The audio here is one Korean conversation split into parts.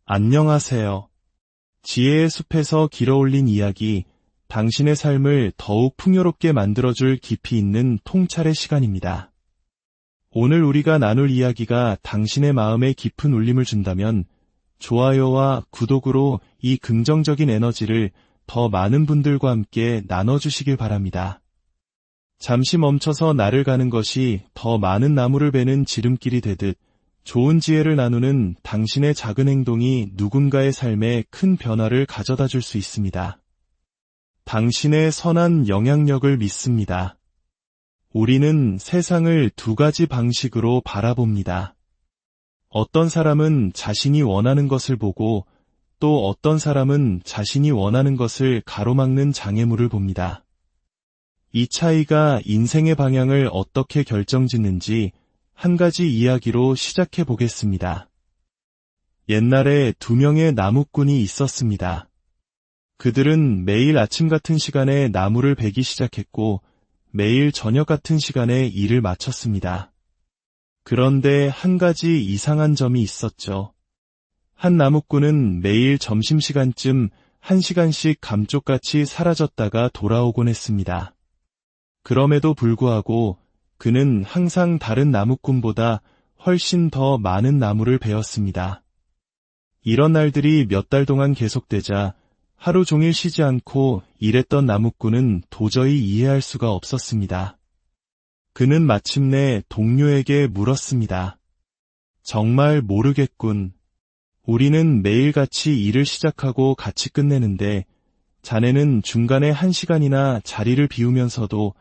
안녕하세요. 지혜의 숲에서 길어올린 이야기, 당신의 삶을 더욱 풍요롭게 만들어줄 깊이 있는 통찰의 시간입니다. 오늘 우리가 나눌 이야기가 당신의 마음에 깊은 울림을 준다면 좋아요와 구독으로 이 긍정적인 에너지를 더 많은 분들과 함께 나눠주시길 바랍니다. 잠시 멈춰서 나를 가는 것이 더 많은 나무를 베는 지름길이 되듯 좋은 지혜를 나누는 당신의 작은 행동이 누군가의 삶에 큰 변화를 가져다 줄 수 있습니다. 당신의 선한 영향력을 믿습니다. 우리는 세상을 두 가지 방식으로 바라봅니다. 어떤 사람은 자신이 원하는 것을 보고 또 어떤 사람은 자신이 원하는 것을 가로막는 장애물을 봅니다. 이 차이가 인생의 방향을 어떻게 결정짓는지 한 가지 이야기로 시작해 보겠습니다. 옛날에 두 명의 나무꾼이 있었습니다. 그들은 매일 아침 같은 시간에 나무를 베기 시작했고 매일 저녁 같은 시간에 일을 마쳤습니다. 그런데 한 가지 이상한 점이 있었죠. 한 나무꾼은 매일 점심시간쯤 1시간씩 감쪽같이 사라졌다가 돌아오곤 했습니다. 그럼에도 불구하고 그는 항상 다른 나무꾼보다 훨씬 더 많은 나무를 베었습니다. 이런 날들이 몇 달 동안 계속되자 하루 종일 쉬지 않고 일했던 나무꾼은 도저히 이해할 수가 없었습니다. 그는 마침내 동료에게 물었습니다. 정말 모르겠군. 우리는 매일같이 일을 시작하고 같이 끝내는데 자네는 중간에 1시간이나 자리를 비우면서도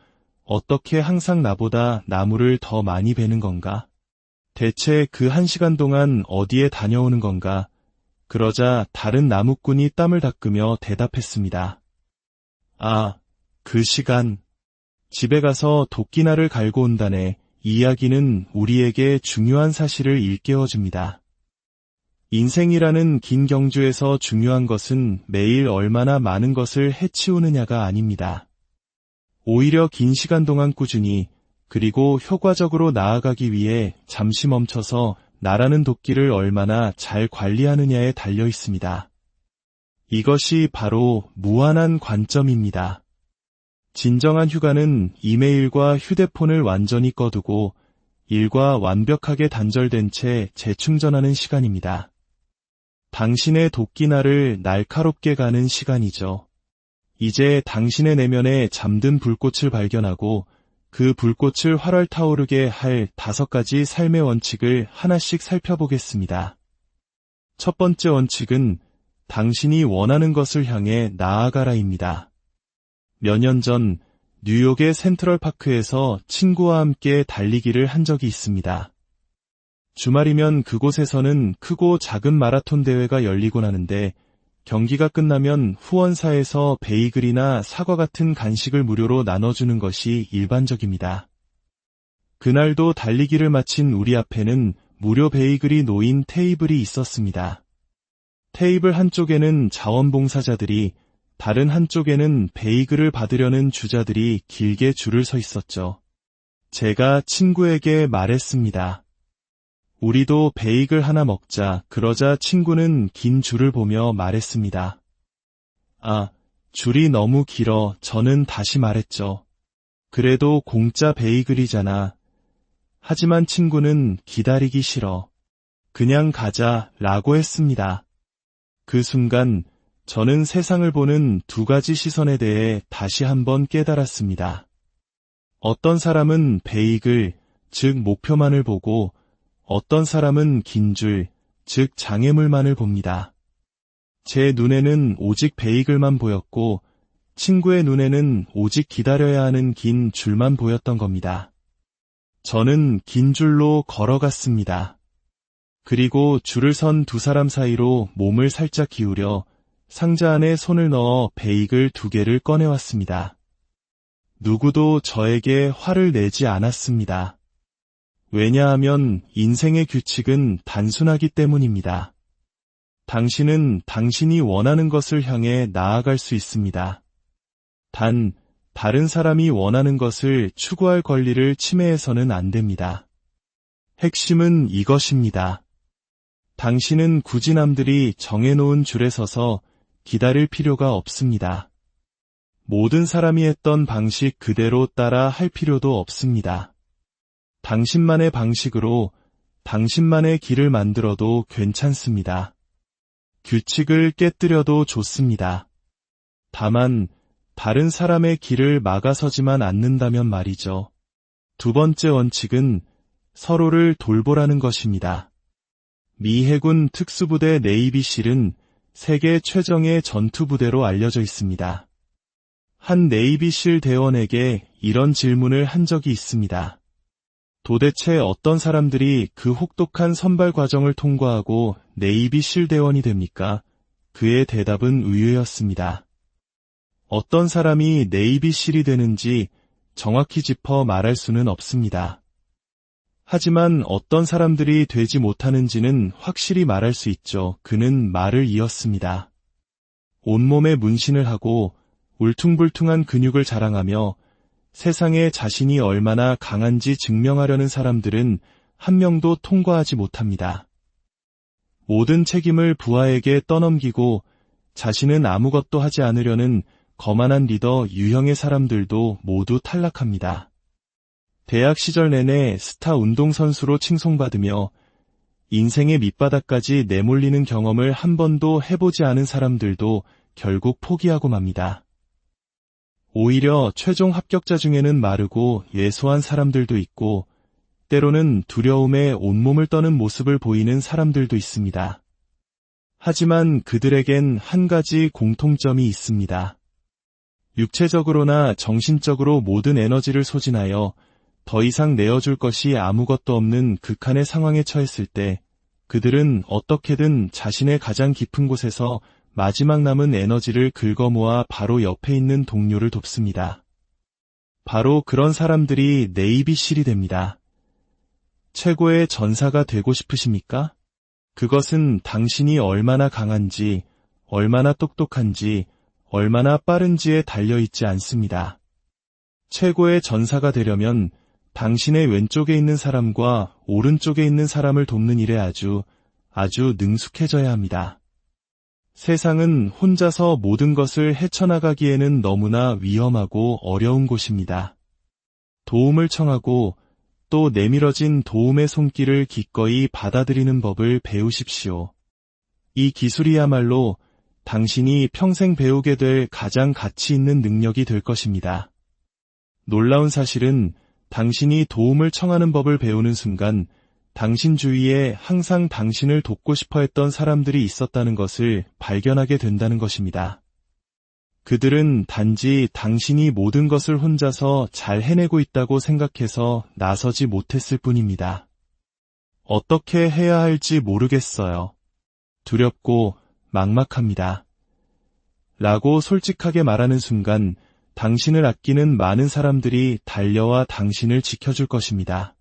어떻게 항상 나보다 나무를 더 많이 베는 건가? 대체 그 1시간 동안 어디에 다녀오는 건가? 그러자 다른 나무꾼이 땀을 닦으며 대답했습니다. 아, 그 시간. 집에 가서 도끼날을 갈고 온다네. 이 이야기는 우리에게 중요한 사실을 일깨워줍니다. 인생이라는 긴 경주에서 중요한 것은 매일 얼마나 많은 것을 해치우느냐가 아닙니다. 오히려 긴 시간 동안 꾸준히 그리고 효과적으로 나아가기 위해 잠시 멈춰서 나라는 도끼를 얼마나 잘 관리하느냐에 달려 있습니다. 이것이 바로 무한한 관점입니다. 진정한 휴가는 이메일과 휴대폰을 완전히 꺼두고 일과 완벽하게 단절된 채 재충전하는 시간입니다. 당신의 도끼날을 날카롭게 가는 시간이죠. 이제 당신의 내면에 잠든 불꽃을 발견하고 그 불꽃을 활활 타오르게 할 5가지 삶의 원칙을 하나씩 살펴보겠습니다. 첫 번째 원칙은 당신이 원하는 것을 향해 나아가라입니다. 몇 년 전 뉴욕의 센트럴파크에서 친구와 함께 달리기를 한 적이 있습니다. 주말이면 그곳에서는 크고 작은 마라톤 대회가 열리곤 하는데 경기가 끝나면 후원사에서 베이글이나 사과 같은 간식을 무료로 나눠주는 것이 일반적입니다. 그날도 달리기를 마친 우리 앞에는 무료 베이글이 놓인 테이블이 있었습니다. 테이블 한쪽에는 자원봉사자들이, 다른 한쪽에는 베이글을 받으려는 주자들이 길게 줄을 서 있었죠. 제가 친구에게 말했습니다. 우리도 베이글 하나 먹자. 그러자 친구는 긴 줄을 보며 말했습니다. 아, 줄이 너무 길어. 저는 다시 말했죠. 그래도 공짜 베이글이잖아. 하지만 친구는 기다리기 싫어. 그냥 가자 라고 했습니다. 그 순간 저는 세상을 보는 2가지 시선에 대해 다시 한번 깨달았습니다. 어떤 사람은 베이글, 즉 목표만을 보고 어떤 사람은 긴 줄, 즉 장애물만을 봅니다. 제 눈에는 오직 베이글만 보였고 친구의 눈에는 오직 기다려야 하는 긴 줄만 보였던 겁니다. 저는 긴 줄로 걸어갔습니다. 그리고 줄을 선 2사람 사이로 몸을 살짝 기울여 상자 안에 손을 넣어 베이글 2개를 꺼내왔습니다. 누구도 저에게 화를 내지 않았습니다. 왜냐하면 인생의 규칙은 단순하기 때문입니다. 당신은 당신이 원하는 것을 향해 나아갈 수 있습니다. 단, 다른 사람이 원하는 것을 추구할 권리를 침해해서는 안 됩니다. 핵심은 이것입니다. 당신은 굳이 남들이 정해놓은 줄에 서서 기다릴 필요가 없습니다. 모든 사람이 했던 방식 그대로 따라 할 필요도 없습니다. 당신만의 방식으로 당신만의 길을 만들어도 괜찮습니다. 규칙을 깨뜨려도 좋습니다. 다만 다른 사람의 길을 막아서지만 않는다면 말이죠. 두 번째 원칙은 서로를 돌보라는 것입니다. 미 해군 특수부대 네이비실은 세계 최정예 전투부대로 알려져 있습니다. 한 네이비실 대원에게 이런 질문을 한 적이 있습니다. 도대체 어떤 사람들이 그 혹독한 선발 과정을 통과하고 네이비실 대원이 됩니까? 그의 대답은 의외였습니다. 어떤 사람이 네이비실이 되는지 정확히 짚어 말할 수는 없습니다. 하지만 어떤 사람들이 되지 못하는지는 확실히 말할 수 있죠. 그는 말을 이었습니다. 온몸에 문신을 하고 울퉁불퉁한 근육을 자랑하며 세상에 자신이 얼마나 강한지 증명하려는 사람들은 한 명도 통과하지 못합니다. 모든 책임을 부하에게 떠넘기고 자신은 아무것도 하지 않으려는 거만한 리더 유형의 사람들도 모두 탈락합니다. 대학 시절 내내 스타 운동선수로 칭송받으며 인생의 밑바닥까지 내몰리는 경험을 한 번도 해보지 않은 사람들도 결국 포기하고 맙니다. 오히려 최종 합격자 중에는 마르고 예소한 사람들도 있고 때로는 두려움에 온몸을 떠는 모습을 보이는 사람들도 있습니다. 하지만 그들에겐 한 가지 공통점이 있습니다. 육체적으로나 정신적으로 모든 에너지를 소진하여 더 이상 내어줄 것이 아무것도 없는 극한의 상황에 처했을 때 그들은 어떻게든 자신의 가장 깊은 곳에서 마지막 남은 에너지를 긁어모아 바로 옆에 있는 동료를 돕습니다. 바로 그런 사람들이 네이비실이 됩니다. 최고의 전사가 되고 싶으십니까? 그것은 당신이 얼마나 강한지, 얼마나 똑똑한지, 얼마나 빠른지에 달려있지 않습니다. 최고의 전사가 되려면 당신의 왼쪽에 있는 사람과 오른쪽에 있는 사람을 돕는 일에 아주 능숙해져야 합니다. 세상은 혼자서 모든 것을 헤쳐나가기에는 너무나 위험하고 어려운 곳입니다. 도움을 청하고 또 내밀어진 도움의 손길을 기꺼이 받아들이는 법을 배우십시오. 이 기술이야말로 당신이 평생 배우게 될 가장 가치 있는 능력이 될 것입니다. 놀라운 사실은 당신이 도움을 청하는 법을 배우는 순간 당신 주위에 항상 당신을 돕고 싶어 했던 사람들이 있었다는 것을 발견하게 된다는 것입니다. 그들은 단지 당신이 모든 것을 혼자서 잘 해내고 있다고 생각해서 나서지 못했을 뿐입니다. 어떻게 해야 할지 모르겠어요. 두렵고 막막합니다. 라고 솔직하게 말하는 순간 당신을 아끼는 많은 사람들이 달려와 당신을 지켜줄 것입니다.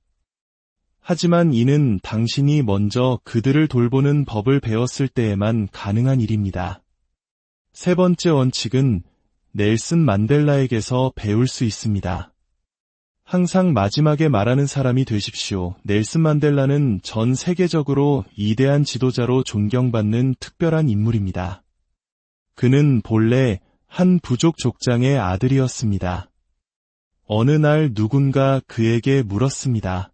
하지만 이는 당신이 먼저 그들을 돌보는 법을 배웠을 때에만 가능한 일입니다. 세 번째 원칙은 넬슨 만델라에게서 배울 수 있습니다. 항상 마지막에 말하는 사람이 되십시오. 넬슨 만델라는 전 세계적으로 위대한 지도자로 존경받는 특별한 인물입니다. 그는 본래 한 부족 족장의 아들이었습니다. 어느 날 누군가 그에게 물었습니다.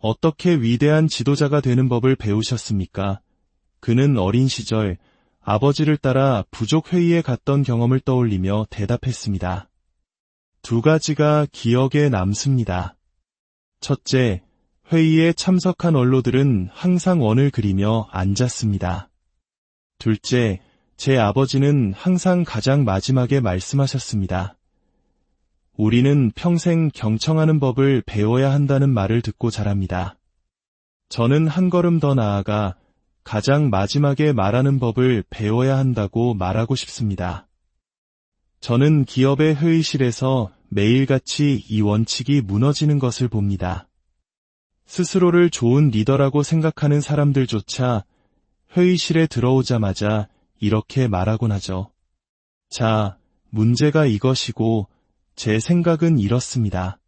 어떻게 위대한 지도자가 되는 법을 배우셨습니까? 그는 어린 시절 아버지를 따라 부족 회의에 갔던 경험을 떠올리며 대답했습니다. 두 가지가 기억에 남습니다. 첫째, 회의에 참석한 원로들은 항상 원을 그리며 앉았습니다. 둘째, 제 아버지는 항상 가장 마지막에 말씀하셨습니다. 우리는 평생 경청하는 법을 배워야 한다는 말을 듣고 자랍니다. 저는 한 걸음 더 나아가 가장 마지막에 말하는 법을 배워야 한다고 말하고 싶습니다. 저는 기업의 회의실에서 매일같이 이 원칙이 무너지는 것을 봅니다. 스스로를 좋은 리더라고 생각하는 사람들조차 회의실에 들어오자마자 이렇게 말하곤 하죠. 자, 문제가 이것이고 제 생각은 이렇습니다.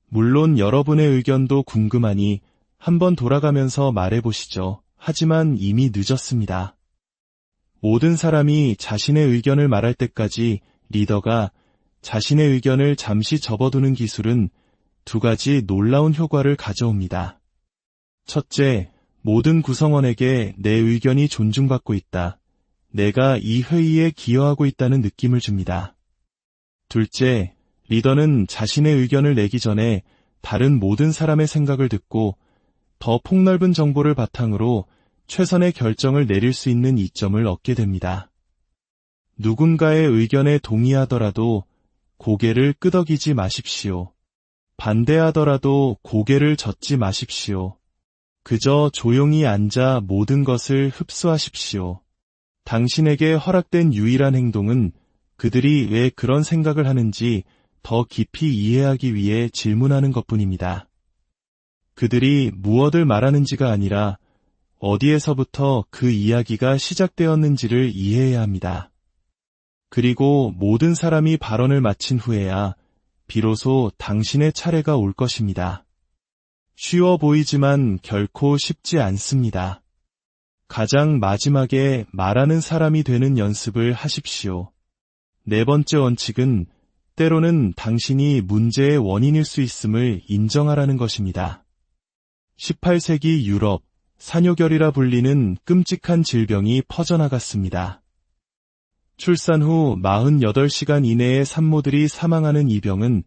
물론 여러분의 의견도 궁금하니 한번 돌아가면서 말해보시죠. 하지만 이미 늦었습니다. 모든 사람이 자신의 의견을 말할 때까지 리더가 자신의 의견을 잠시 접어두는 기술은 두 가지 놀라운 효과를 가져옵니다. 첫째, 모든 구성원에게 내 의견이 존중받고 있다. 내가 이 회의에 기여하고 있다는 느낌을 줍니다. 둘째, 리더는 자신의 의견을 내기 전에 다른 모든 사람의 생각을 듣고 더 폭넓은 정보를 바탕으로 최선의 결정을 내릴 수 있는 이점을 얻게 됩니다. 누군가의 의견에 동의하더라도 고개를 끄덕이지 마십시오. 반대하더라도 고개를 젓지 마십시오. 그저 조용히 앉아 모든 것을 흡수하십시오. 당신에게 허락된 유일한 행동은 그들이 왜 그런 생각을 하는지 더 깊이 이해하기 위해 질문하는 것뿐입니다. 그들이 무엇을 말하는지가 아니라 어디에서부터 그 이야기가 시작되었는지를 이해해야 합니다. 그리고 모든 사람이 발언을 마친 후에야 비로소 당신의 차례가 올 것입니다. 쉬워 보이지만 결코 쉽지 않습니다. 가장 마지막에 말하는 사람이 되는 연습을 하십시오. 네 번째 원칙은 때로는 당신이 문제의 원인일 수 있음을 인정하라는 것입니다. 18세기 유럽, 산요결이라 불리는 끔찍한 질병이 퍼져나갔습니다. 출산 후 48시간 이내에 산모들이 사망하는 이 병은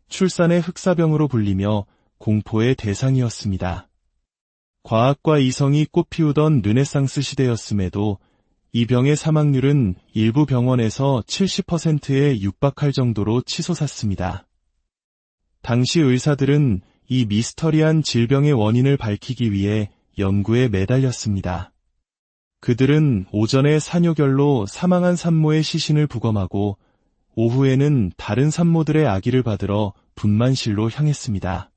출산의 흑사병으로 불리며 공포의 대상이었습니다. 과학과 이성이 꽃피우던 르네상스 시대였음에도 이 병의 사망률은 일부 병원에서 70%에 육박할 정도로 치솟았습니다. 당시 의사들은 이 미스터리한 질병의 원인을 밝히기 위해 연구에 매달렸습니다. 그들은 오전에 산요결로 사망한 산모의 시신을 부검하고 오후에는 다른 산모들의 아기를 받으러 분만실로 향했습니다.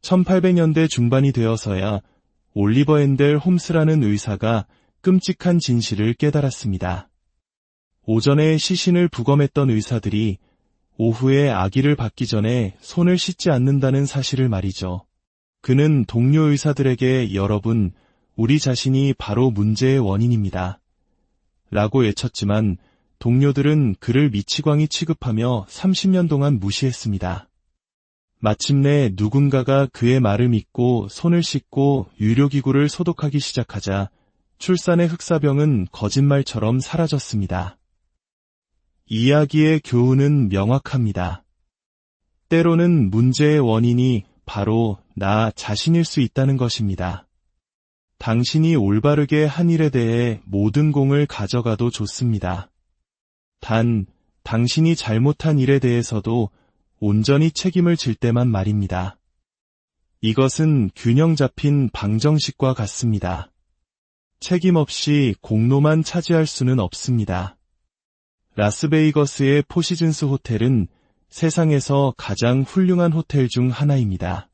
1800년대 중반이 되어서야 올리버 엔델 홈스라는 의사가 끔찍한 진실을 깨달았습니다. 오전에 시신을 부검했던 의사들이 오후에 아기를 받기 전에 손을 씻지 않는다는 사실을 말이죠. 그는 동료 의사들에게 여러분, 우리 자신이 바로 문제의 원인입니다. 라고 외쳤지만 동료들은 그를 미치광이 취급하며 30년 동안 무시했습니다. 마침내 누군가가 그의 말을 믿고 손을 씻고 유료기구를 소독하기 시작하자 출산의 흑사병은 거짓말처럼 사라졌습니다. 이야기의 교훈은 명확합니다. 때로는 문제의 원인이 바로 나 자신일 수 있다는 것입니다. 당신이 올바르게 한 일에 대해 모든 공을 가져가도 좋습니다. 단, 당신이 잘못한 일에 대해서도 온전히 책임을 질 때만 말입니다. 이것은 균형 잡힌 방정식과 같습니다. 책임 없이 공로만 차지할 수는 없습니다. 라스베이거스의 포시즌스 호텔은 세상에서 가장 훌륭한 호텔 중 하나입니다.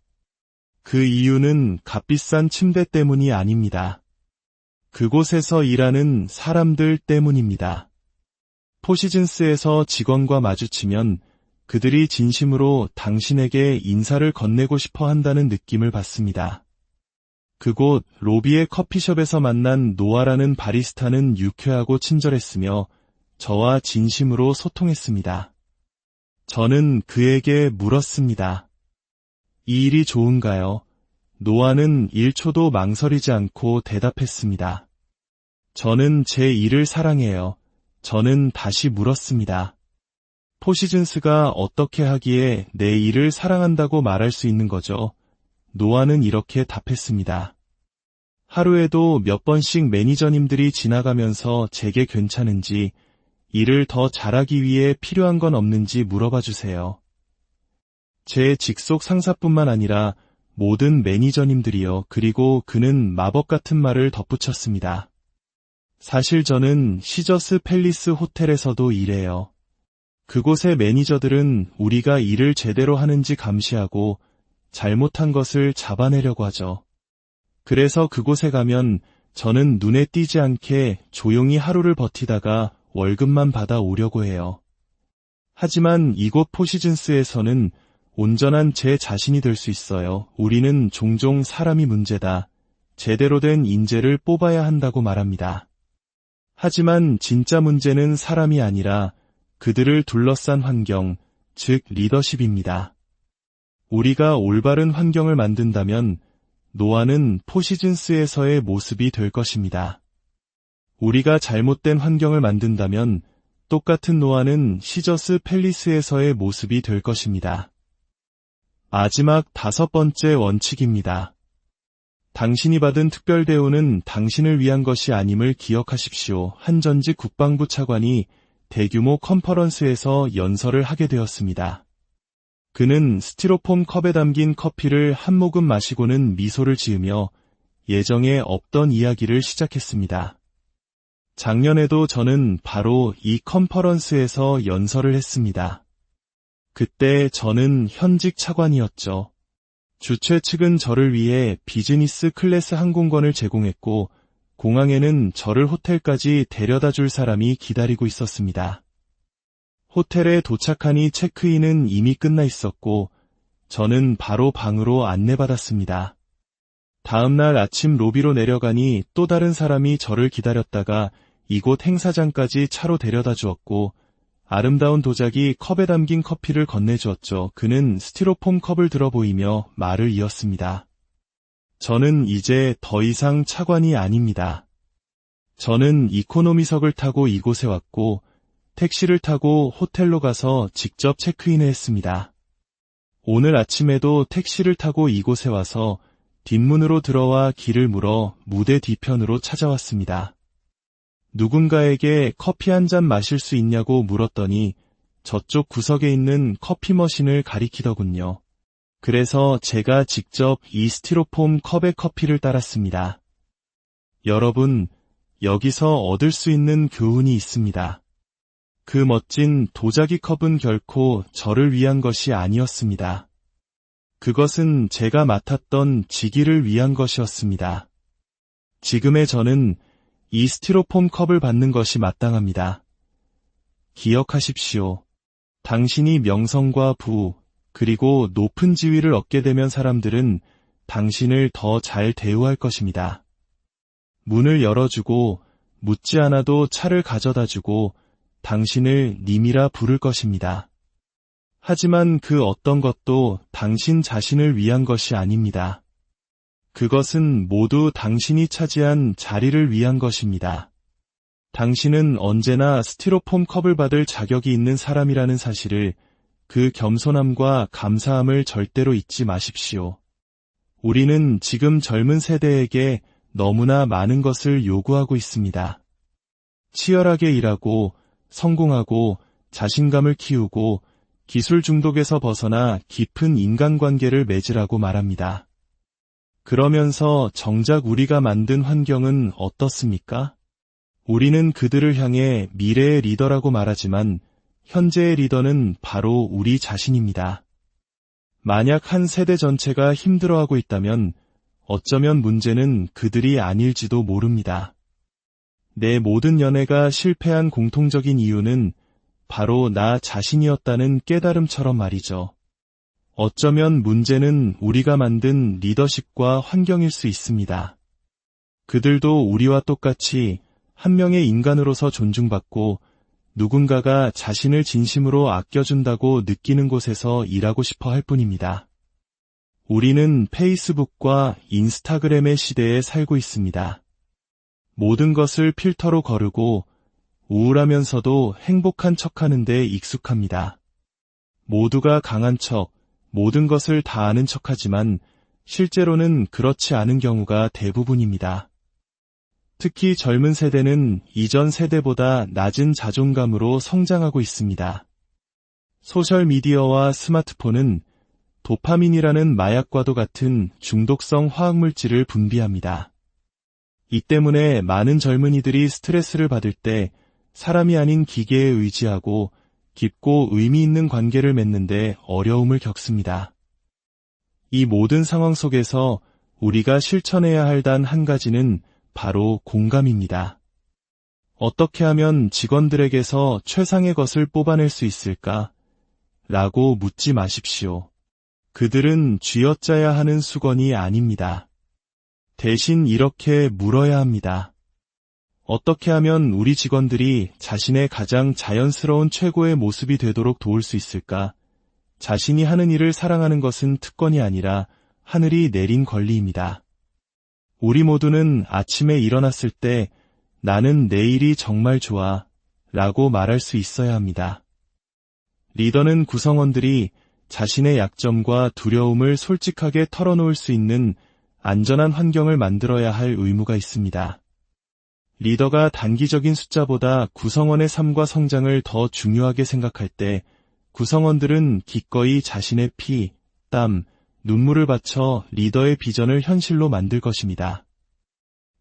그 이유는 값비싼 침대 때문이 아닙니다. 그곳에서 일하는 사람들 때문입니다. 포시즌스에서 직원과 마주치면 그들이 진심으로 당신에게 인사를 건네고 싶어 한다는 느낌을 받습니다. 그곳 로비의 커피숍에서 만난 노아라는 바리스타는 유쾌하고 친절했으며 저와 진심으로 소통했습니다. 저는 그에게 물었습니다. 이 일이 좋은가요? 노아는 1초도 망설이지 않고 대답했습니다. 저는 제 일을 사랑해요. 저는 다시 물었습니다. 포시즌스가 어떻게 하기에 내 일을 사랑한다고 말할 수 있는 거죠? 노아는 이렇게 답했습니다. 하루에도 몇 번씩 매니저님들이 지나가면서 제게 괜찮은지, 일을 더 잘하기 위해 필요한 건 없는지 물어봐 주세요. 제 직속 상사뿐만 아니라 모든 매니저님들이요. 그리고 그는 마법 같은 말을 덧붙였습니다. 사실 저는 시저스 팰리스 호텔에서도 일해요. 그곳의 매니저들은 우리가 일을 제대로 하는지 감시하고 잘못한 것을 잡아내려고 하죠. 그래서 그곳에 가면 저는 눈에 띄지 않게 조용히 하루를 버티다가 월급만 받아 오려고 해요. 하지만 이곳 포시즌스에서는 온전한 제 자신이 될 수 있어요. 우리는 종종 사람이 문제다. 제대로 된 인재를 뽑아야 한다고 말합니다. 하지만 진짜 문제는 사람이 아니라 그들을 둘러싼 환경, 즉 리더십입니다. 우리가 올바른 환경을 만든다면 노아는 포시즌스에서의 모습이 될 것입니다. 우리가 잘못된 환경을 만든다면 똑같은 노아는 시저스 팰리스에서의 모습이 될 것입니다. 마지막 5번째 원칙입니다. 당신이 받은 특별 대우는 당신을 위한 것이 아님을 기억하십시오. 한 전직 국방부 차관이 대규모 컨퍼런스에서 연설을 하게 되었습니다. 그는 스티로폼 컵에 담긴 커피를 한 모금 마시고는 미소를 지으며 예정에 없던 이야기를 시작했습니다. 작년에도 저는 바로 이 컨퍼런스에서 연설을 했습니다. 그때 저는 현직 차관이었죠. 주최 측은 저를 위해 비즈니스 클래스 항공권을 제공했고 공항에는 저를 호텔까지 데려다 줄 사람이 기다리고 있었습니다. 호텔에 도착하니 체크인은 이미 끝나 있었고 저는 바로 방으로 안내받았습니다. 다음 날 아침 로비로 내려가니 또 다른 사람이 저를 기다렸다가 이곳 행사장까지 차로 데려다 주었고 아름다운 도자기 컵에 담긴 커피를 건네주었죠. 그는 스티로폼 컵을 들어 보이며 말을 이었습니다. 저는 이제 더 이상 차관이 아닙니다. 저는 이코노미석을 타고 이곳에 왔고 택시를 타고 호텔로 가서 직접 체크인을 했습니다. 오늘 아침에도 택시를 타고 이곳에 와서 뒷문으로 들어와 길을 물어 무대 뒤편으로 찾아왔습니다. 누군가에게 커피 한 잔 마실 수 있냐고 물었더니 저쪽 구석에 있는 커피 머신을 가리키더군요. 그래서 제가 직접 이 스티로폼 컵에 커피를 따랐습니다. 여러분, 여기서 얻을 수 있는 교훈이 있습니다. 그 멋진 도자기 컵은 결코 저를 위한 것이 아니었습니다. 그것은 제가 맡았던 직위를 위한 것이었습니다. 지금의 저는 이 스티로폼 컵을 받는 것이 마땅합니다. 기억하십시오. 당신이 명성과 부, 그리고 높은 지위를 얻게 되면 사람들은 당신을 더 잘 대우할 것입니다. 문을 열어주고 묻지 않아도 차를 가져다주고 당신을 님이라 부를 것입니다. 하지만 그 어떤 것도 당신 자신을 위한 것이 아닙니다. 그것은 모두 당신이 차지한 자리를 위한 것입니다. 당신은 언제나 스티로폼 컵을 받을 자격이 있는 사람이라는 사실을, 그 겸손함과 감사함을 절대로 잊지 마십시오. 우리는 지금 젊은 세대에게 너무나 많은 것을 요구하고 있습니다. 치열하게 일하고 성공하고 자신감을 키우고 기술 중독에서 벗어나 깊은 인간관계를 맺으라고 말합니다. 그러면서 정작 우리가 만든 환경은 어떻습니까? 우리는 그들을 향해 미래의 리더라고 말하지만 현재의 리더는 바로 우리 자신입니다. 만약 한 세대 전체가 힘들어하고 있다면 어쩌면 문제는 그들이 아닐지도 모릅니다. 내 모든 연애가 실패한 공통적인 이유는 바로 나 자신이었다는 깨달음처럼 말이죠. 어쩌면 문제는 우리가 만든 리더십과 환경일 수 있습니다. 그들도 우리와 똑같이 한 명의 인간으로서 존중받고 누군가가 자신을 진심으로 아껴준다고 느끼는 곳에서 일하고 싶어 할 뿐입니다. 우리는 페이스북과 인스타그램의 시대에 살고 있습니다. 모든 것을 필터로 거르고 우울하면서도 행복한 척하는 데 익숙합니다. 모두가 강한 척, 모든 것을 다 아는 척하지만 실제로는 그렇지 않은 경우가 대부분입니다. 특히 젊은 세대는 이전 세대보다 낮은 자존감으로 성장하고 있습니다. 소셜미디어와 스마트폰은 도파민이라는 마약과도 같은 중독성 화학물질을 분비합니다. 이 때문에 많은 젊은이들이 스트레스를 받을 때 사람이 아닌 기계에 의지하고 깊고 의미 있는 관계를 맺는데 어려움을 겪습니다. 이 모든 상황 속에서 우리가 실천해야 할 단 한 가지는 바로 공감입니다. 어떻게 하면 직원들에게서 최상의 것을 뽑아낼 수 있을까? 라고 묻지 마십시오. 그들은 쥐어짜야 하는 수건이 아닙니다. 대신 이렇게 물어야 합니다. 어떻게 하면 우리 직원들이 자신의 가장 자연스러운 최고의 모습이 되도록 도울 수 있을까? 자신이 하는 일을 사랑하는 것은 특권이 아니라 하늘이 내린 권리입니다. 우리 모두는 아침에 일어났을 때 나는 내일이 정말 좋아 라고 말할 수 있어야 합니다. 리더는 구성원들이 자신의 약점과 두려움을 솔직하게 털어놓을 수 있는 안전한 환경을 만들어야 할 의무가 있습니다. 리더가 단기적인 숫자보다 구성원의 삶과 성장을 더 중요하게 생각할 때 구성원들은 기꺼이 자신의 피, 땀, 눈물을 바쳐 리더의 비전을 현실로 만들 것입니다.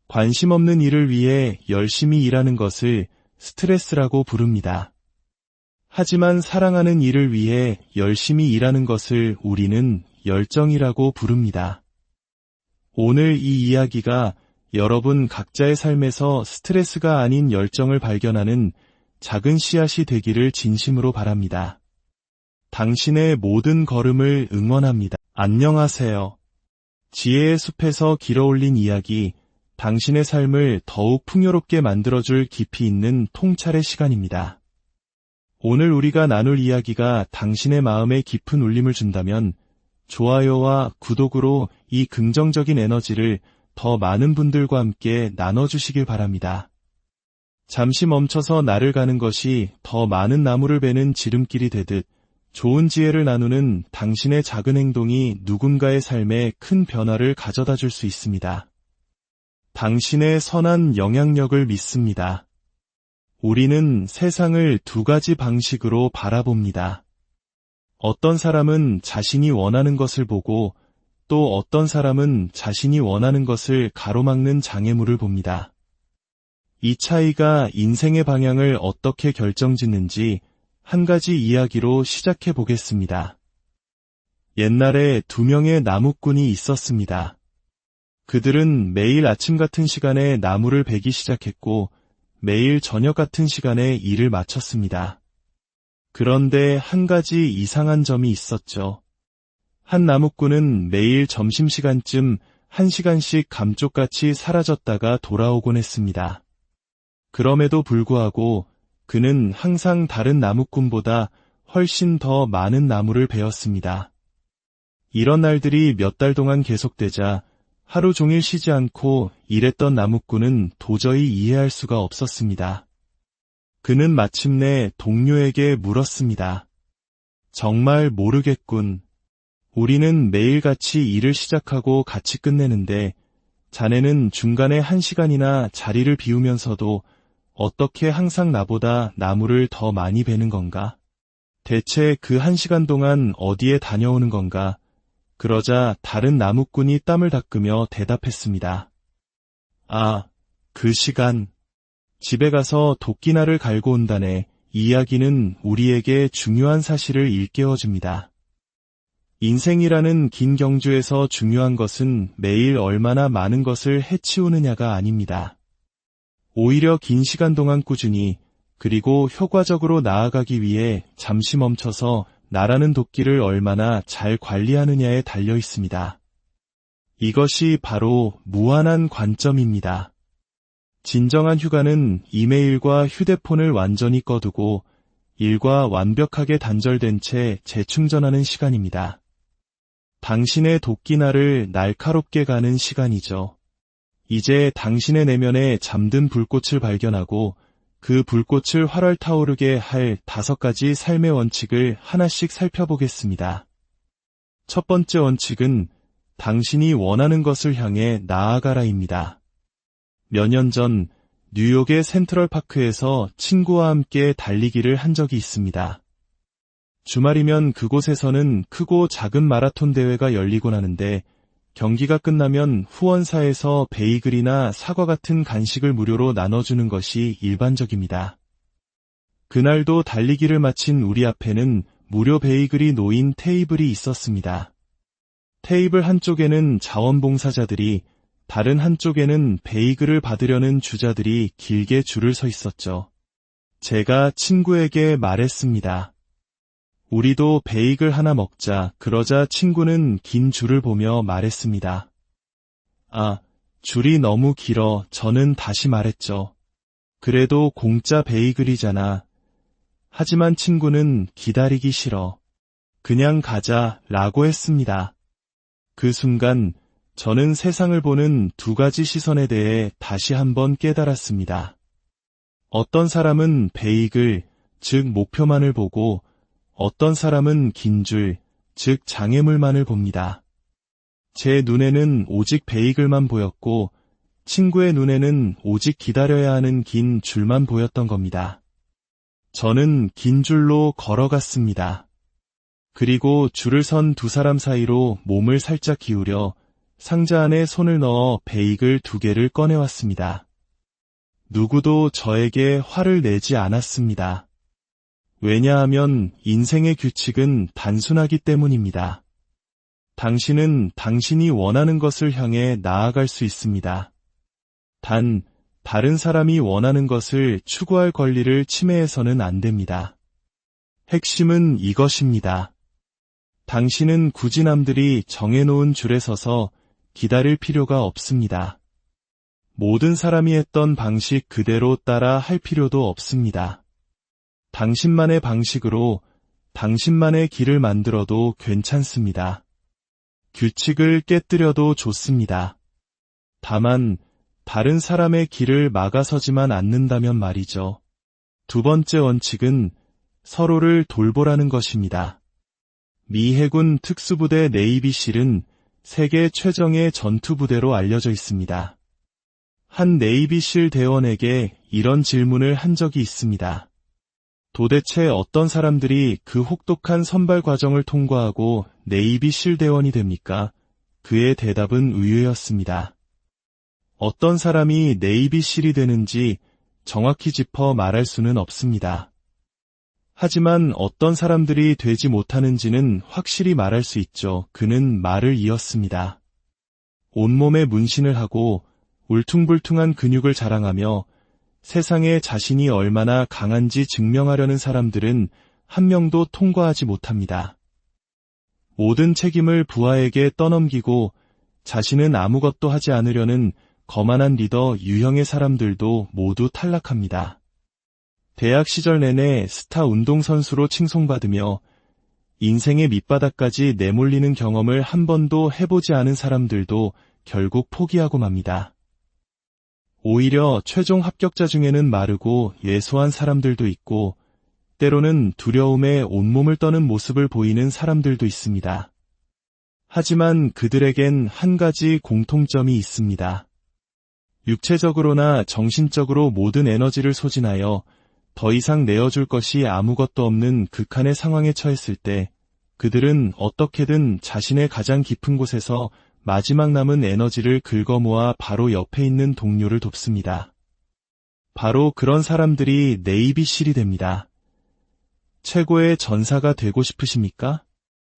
관심 없는 일을 위해 열심히 일하는 것을 스트레스라고 부릅니다. 하지만 사랑하는 일을 위해 열심히 일하는 것을 우리는 열정이라고 부릅니다. 오늘 이 이야기가 여러분 각자의 삶에서 스트레스가 아닌 열정을 발견하는 작은 씨앗이 되기를 진심으로 바랍니다. 당신의 모든 걸음을 응원합니다. 안녕하세요. 지혜의 숲에서 길어올린 이야기, 당신의 삶을 더욱 풍요롭게 만들어줄 깊이 있는 통찰의 시간입니다. 오늘 우리가 나눌 이야기가 당신의 마음에 깊은 울림을 준다면 좋아요와 구독으로 이 긍정적인 에너지를 더 많은 분들과 함께 나눠주시길 바랍니다. 잠시 멈춰서 나를 가는 것이 더 많은 나무를 베는 지름길이 되듯 좋은 지혜를 나누는 당신의 작은 행동이 누군가의 삶에 큰 변화를 가져다 줄 수 있습니다. 당신의 선한 영향력을 믿습니다. 우리는 세상을 두 가지 방식으로 바라봅니다. 어떤 사람은 자신이 원하는 것을 보고 또 어떤 사람은 자신이 원하는 것을 가로막는 장애물을 봅니다. 이 차이가 인생의 방향을 어떻게 결정짓는지 한 가지 이야기로 시작해 보겠습니다. 옛날에 두 명의 나무꾼이 있었습니다. 그들은 매일 아침 같은 시간에 나무를 베기 시작했고 매일 저녁 같은 시간에 일을 마쳤습니다. 그런데 한 가지 이상한 점이 있었죠. 한 나무꾼은 매일 점심시간쯤 1시간씩 감쪽같이 사라졌다가 돌아오곤 했습니다. 그럼에도 불구하고 그는 항상 다른 나무꾼보다 훨씬 더 많은 나무를 베었습니다. 이런 날들이 몇 달 동안 계속되자 하루 종일 쉬지 않고 일했던 나무꾼은 도저히 이해할 수가 없었습니다. 그는 마침내 동료에게 물었습니다. 정말 모르겠군. 우리는 매일같이 일을 시작하고 같이 끝내는데 자네는 중간에 1시간이나 자리를 비우면서도 어떻게 항상 나보다 나무를 더 많이 베는 건가? 대체 그 1시간 동안 어디에 다녀오는 건가? 그러자 다른 나무꾼이 땀을 닦으며 대답했습니다. 아, 그 시간. 집에 가서 도끼날을 갈고 온다네. 이 이야기는 우리에게 중요한 사실을 일깨워줍니다. 인생이라는 긴 경주에서 중요한 것은 매일 얼마나 많은 것을 해치우느냐가 아닙니다. 오히려 긴 시간 동안 꾸준히 그리고 효과적으로 나아가기 위해 잠시 멈춰서 나라는 도끼를 얼마나 잘 관리하느냐에 달려 있습니다. 이것이 바로 무한한 관점입니다. 진정한 휴가는 이메일과 휴대폰을 완전히 꺼두고 일과 완벽하게 단절된 채 재충전하는 시간입니다. 당신의 도끼날을 날카롭게 가는 시간이죠. 이제 당신의 내면에 잠든 불꽃을 발견하고 그 불꽃을 활활 타오르게 할 5가지 삶의 원칙을 하나씩 살펴보겠습니다. 첫 번째 원칙은 당신이 원하는 것을 향해 나아가라입니다. 몇 년 전 뉴욕의 센트럴파크에서 친구와 함께 달리기를 한 적이 있습니다. 주말이면 그곳에서는 크고 작은 마라톤 대회가 열리곤 하는데 경기가 끝나면 후원사에서 베이글이나 사과 같은 간식을 무료로 나눠주는 것이 일반적입니다. 그날도 달리기를 마친 우리 앞에는 무료 베이글이 놓인 테이블이 있었습니다. 테이블 한쪽에는 자원봉사자들이, 다른 한쪽에는 베이글을 받으려는 주자들이 길게 줄을 서 있었죠. 제가 친구에게 말했습니다. 우리도 베이글 하나 먹자. 그러자 친구는 긴 줄을 보며 말했습니다. 아, 줄이 너무 길어 저는 다시 말했죠. 그래도 공짜 베이글이잖아. 하지만 친구는 기다리기 싫어. 그냥 가자 라고 했습니다. 그 순간 저는 세상을 보는 두 가지 시선에 대해 다시 한번 깨달았습니다. 어떤 사람은 베이글, 즉 목표만을 보고 어떤 사람은 긴 줄, 즉 장애물만을 봅니다. 제 눈에는 오직 베이글만 보였고 친구의 눈에는 오직 기다려야 하는 긴 줄만 보였던 겁니다. 저는 긴 줄로 걸어갔습니다. 그리고 줄을 선 두 사람 사이로 몸을 살짝 기울여 상자 안에 손을 넣어 베이글 2개를 꺼내왔습니다. 누구도 저에게 화를 내지 않았습니다. 왜냐하면 인생의 규칙은 단순하기 때문입니다. 당신은 당신이 원하는 것을 향해 나아갈 수 있습니다. 단, 다른 사람이 원하는 것을 추구할 권리를 침해해서는 안 됩니다. 핵심은 이것입니다. 당신은 굳이 남들이 정해놓은 줄에 서서 기다릴 필요가 없습니다. 모든 사람이 했던 방식 그대로 따라 할 필요도 없습니다. 당신만의 방식으로 당신만의 길을 만들어도 괜찮습니다. 규칙을 깨뜨려도 좋습니다. 다만 다른 사람의 길을 막아서지만 않는다면 말이죠. 두 번째 원칙은 서로를 돌보라는 것입니다. 미 해군 특수부대 네이비실은 세계 최정예 전투부대로 알려져 있습니다. 한 네이비실 대원에게 이런 질문을 한 적이 있습니다. 도대체 어떤 사람들이 그 혹독한 선발 과정을 통과하고 네이비실 대원이 됩니까? 그의 대답은 의외였습니다. 어떤 사람이 네이비실이 되는지 정확히 짚어 말할 수는 없습니다. 하지만 어떤 사람들이 되지 못하는지는 확실히 말할 수 있죠. 그는 말을 이었습니다. 온몸에 문신을 하고 울퉁불퉁한 근육을 자랑하며 세상에 자신이 얼마나 강한지 증명하려는 사람들은 한 명도 통과하지 못합니다. 모든 책임을 부하에게 떠넘기고 자신은 아무것도 하지 않으려는 거만한 리더 유형의 사람들도 모두 탈락합니다. 대학 시절 내내 스타 운동선수로 칭송받으며 인생의 밑바닥까지 내몰리는 경험을 한 번도 해보지 않은 사람들도 결국 포기하고 맙니다. 오히려 최종 합격자 중에는 마르고 예소한 사람들도 있고 때로는 두려움에 온몸을 떠는 모습을 보이는 사람들도 있습니다. 하지만 그들에겐 한 가지 공통점이 있습니다. 육체적으로나 정신적으로 모든 에너지를 소진하여 더 이상 내어줄 것이 아무것도 없는 극한의 상황에 처했을 때 그들은 어떻게든 자신의 가장 깊은 곳에서 마지막 남은 에너지를 긁어모아 바로 옆에 있는 동료를 돕습니다. 바로 그런 사람들이 네이비실이 됩니다. 최고의 전사가 되고 싶으십니까?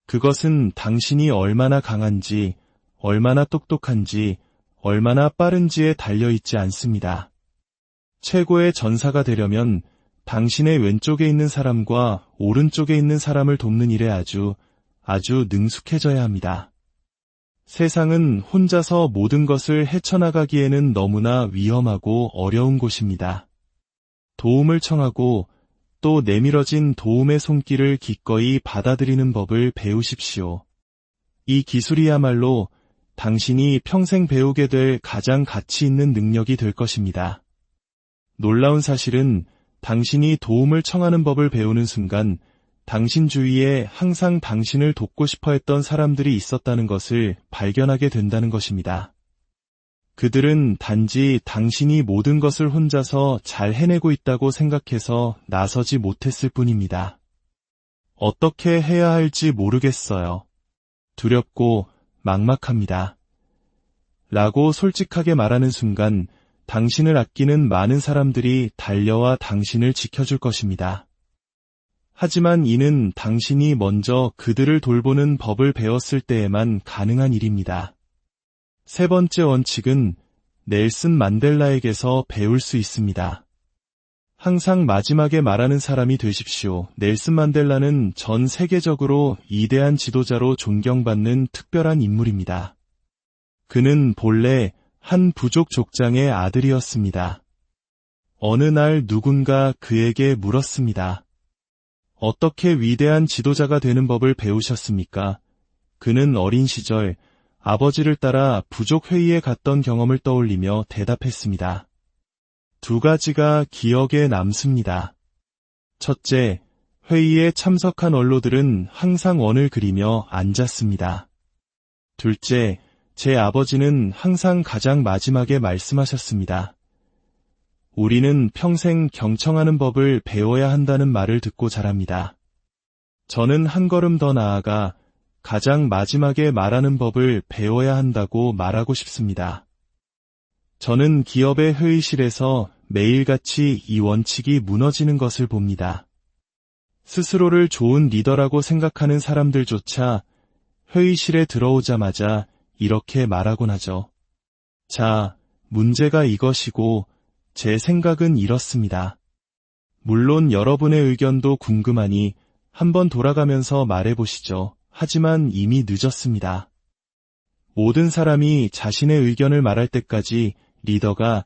그것은 당신이 얼마나 강한지, 얼마나 똑똑한지, 얼마나 빠른지에 달려있지 않습니다. 최고의 전사가 되려면 당신의 왼쪽에 있는 사람과 오른쪽에 있는 사람을 돕는 일에 아주 능숙해져야 합니다. 세상은 혼자서 모든 것을 헤쳐나가기에는 너무나 위험하고 어려운 곳입니다. 도움을 청하고 또 내밀어진 도움의 손길을 기꺼이 받아들이는 법을 배우십시오. 이 기술이야말로 당신이 평생 배우게 될 가장 가치 있는 능력이 될 것입니다. 놀라운 사실은 당신이 도움을 청하는 법을 배우는 순간 당신 주위에 항상 당신을 돕고 싶어 했던 사람들이 있었다는 것을 발견하게 된다는 것입니다. 그들은 단지 당신이 모든 것을 혼자서 잘 해내고 있다고 생각해서 나서지 못했을 뿐입니다. 어떻게 해야 할지 모르겠어요. 두렵고 막막합니다. 라고 솔직하게 말하는 순간 당신을 아끼는 많은 사람들이 달려와 당신을 지켜줄 것입니다. 하지만 이는 당신이 먼저 그들을 돌보는 법을 배웠을 때에만 가능한 일입니다. 세 번째 원칙은 넬슨 만델라에게서 배울 수 있습니다. 항상 마지막에 말하는 사람이 되십시오. 넬슨 만델라는 전 세계적으로 위대한 지도자로 존경받는 특별한 인물입니다. 그는 본래 한 부족 족장의 아들이었습니다. 어느 날 누군가 그에게 물었습니다. 어떻게 위대한 지도자가 되는 법을 배우셨습니까? 그는 어린 시절 아버지를 따라 부족 회의에 갔던 경험을 떠올리며 대답했습니다. 두 가지가 기억에 남습니다. 첫째, 회의에 참석한 원로들은 항상 원을 그리며 앉았습니다. 둘째, 제 아버지는 항상 가장 마지막에 말씀하셨습니다. 우리는 평생 경청하는 법을 배워야 한다는 말을 듣고 자랍니다. 저는 한 걸음 더 나아가 가장 마지막에 말하는 법을 배워야 한다고 말하고 싶습니다. 저는 기업의 회의실에서 매일같이 이 원칙이 무너지는 것을 봅니다. 스스로를 좋은 리더라고 생각하는 사람들조차 회의실에 들어오자마자 이렇게 말하곤 하죠. 자, 문제가 이것이고 제 생각은 이렇습니다. 물론 여러분의 의견도 궁금하니 한번 돌아가면서 말해보시죠. 하지만 이미 늦었습니다. 모든 사람이 자신의 의견을 말할 때까지 리더가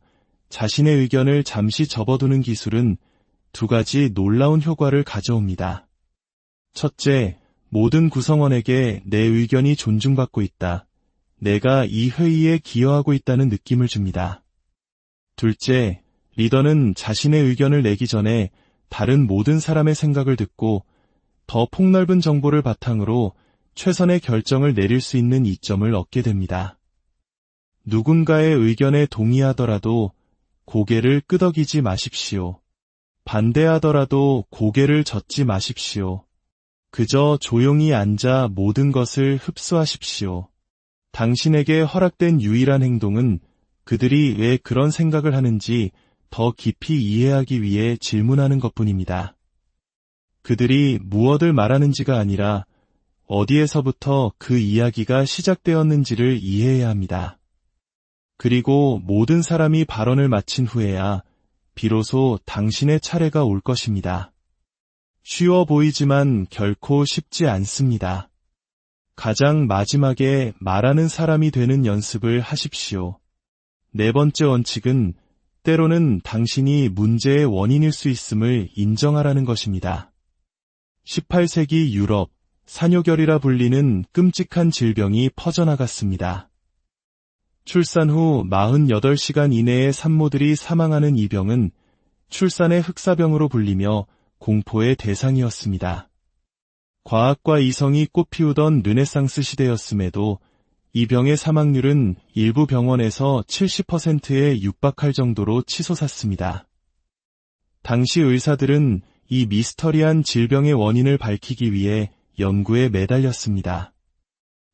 자신의 의견을 잠시 접어두는 기술은 두 가지 놀라운 효과를 가져옵니다. 첫째, 모든 구성원에게 내 의견이 존중받고 있다. 내가 이 회의에 기여하고 있다는 느낌을 줍니다. 둘째, 리더는 자신의 의견을 내기 전에 다른 모든 사람의 생각을 듣고 더 폭넓은 정보를 바탕으로 최선의 결정을 내릴 수 있는 이점을 얻게 됩니다. 누군가의 의견에 동의하더라도 고개를 끄덕이지 마십시오. 반대하더라도 고개를 젓지 마십시오. 그저 조용히 앉아 모든 것을 흡수하십시오. 당신에게 허락된 유일한 행동은 그들이 왜 그런 생각을 하는지 더 깊이 이해하기 위해 질문하는 것뿐입니다. 그들이 무엇을 말하는지가 아니라 어디에서부터 그 이야기가 시작되었는지를 이해해야 합니다. 그리고 모든 사람이 발언을 마친 후에야 비로소 당신의 차례가 올 것입니다. 쉬워 보이지만 결코 쉽지 않습니다. 가장 마지막에 말하는 사람이 되는 연습을 하십시오. 네 번째 원칙은 때로는 당신이 문제의 원인일 수 있음을 인정하라는 것입니다. 18세기 유럽, 산요결이라 불리는 끔찍한 질병이 퍼져나갔습니다. 출산 후 48시간 이내에 산모들이 사망하는 이 병은 출산의 흑사병으로 불리며 공포의 대상이었습니다. 과학과 이성이 꽃피우던 르네상스 시대였음에도 이 병의 사망률은 일부 병원에서 70%에 육박할 정도로 치솟았습니다. 당시 의사들은 이 미스터리한 질병의 원인을 밝히기 위해 연구에 매달렸습니다.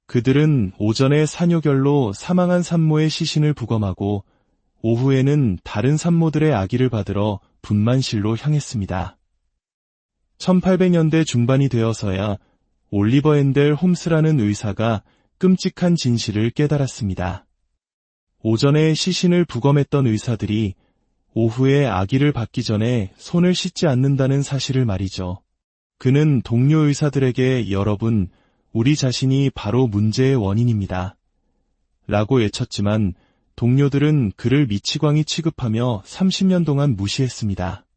그들은 오전에 산요결로 사망한 산모의 시신을 부검하고 오후에는 다른 산모들의 아기를 받으러 분만실로 향했습니다. 1800년대 중반이 되어서야 올리버 앤델 홈스라는 의사가 끔찍한 진실을 깨달았습니다. 오전에 시신을 부검했던 의사들이 오후에 아기를 받기 전에 손을 씻지 않는다는 사실을 말이죠. 그는 동료 의사들에게 여러분, 우리 자신이 바로 문제의 원인입니다. 라고 외쳤지만 동료들은 그를 미치광이 취급하며 30년 동안 무시했습니다.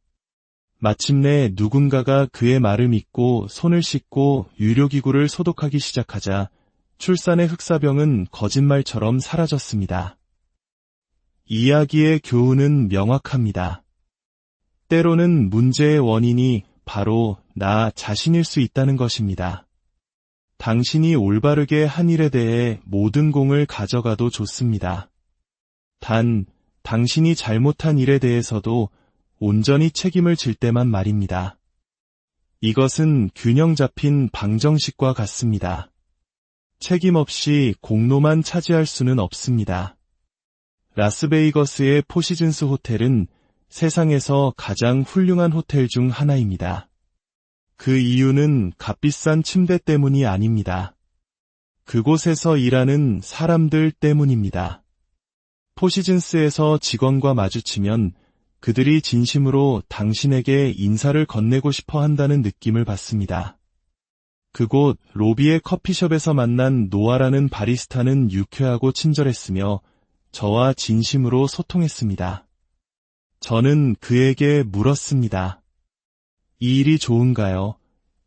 마침내 누군가가 그의 말을 믿고 손을 씻고 유료기구를 소독하기 시작하자 출산의 흑사병은 거짓말처럼 사라졌습니다. 이야기의 교훈은 명확합니다. 때로는 문제의 원인이 바로 나 자신일 수 있다는 것입니다. 당신이 올바르게 한 일에 대해 모든 공을 가져가도 좋습니다. 단, 당신이 잘못한 일에 대해서도 온전히 책임을 질 때만 말입니다. 이것은 균형 잡힌 방정식과 같습니다. 책임 없이 공로만 차지할 수는 없습니다. 라스베이거스의 포시즌스 호텔은 세상에서 가장 훌륭한 호텔 중 하나입니다. 그 이유는 값비싼 침대 때문이 아닙니다. 그곳에서 일하는 사람들 때문입니다. 포시즌스에서 직원과 마주치면 그들이 진심으로 당신에게 인사를 건네고 싶어 한다는 느낌을 받습니다. 그곳 로비의 커피숍에서 만난 노아라는 바리스타는 유쾌하고 친절했으며 저와 진심으로 소통했습니다. 저는 그에게 물었습니다. 이 일이 좋은가요?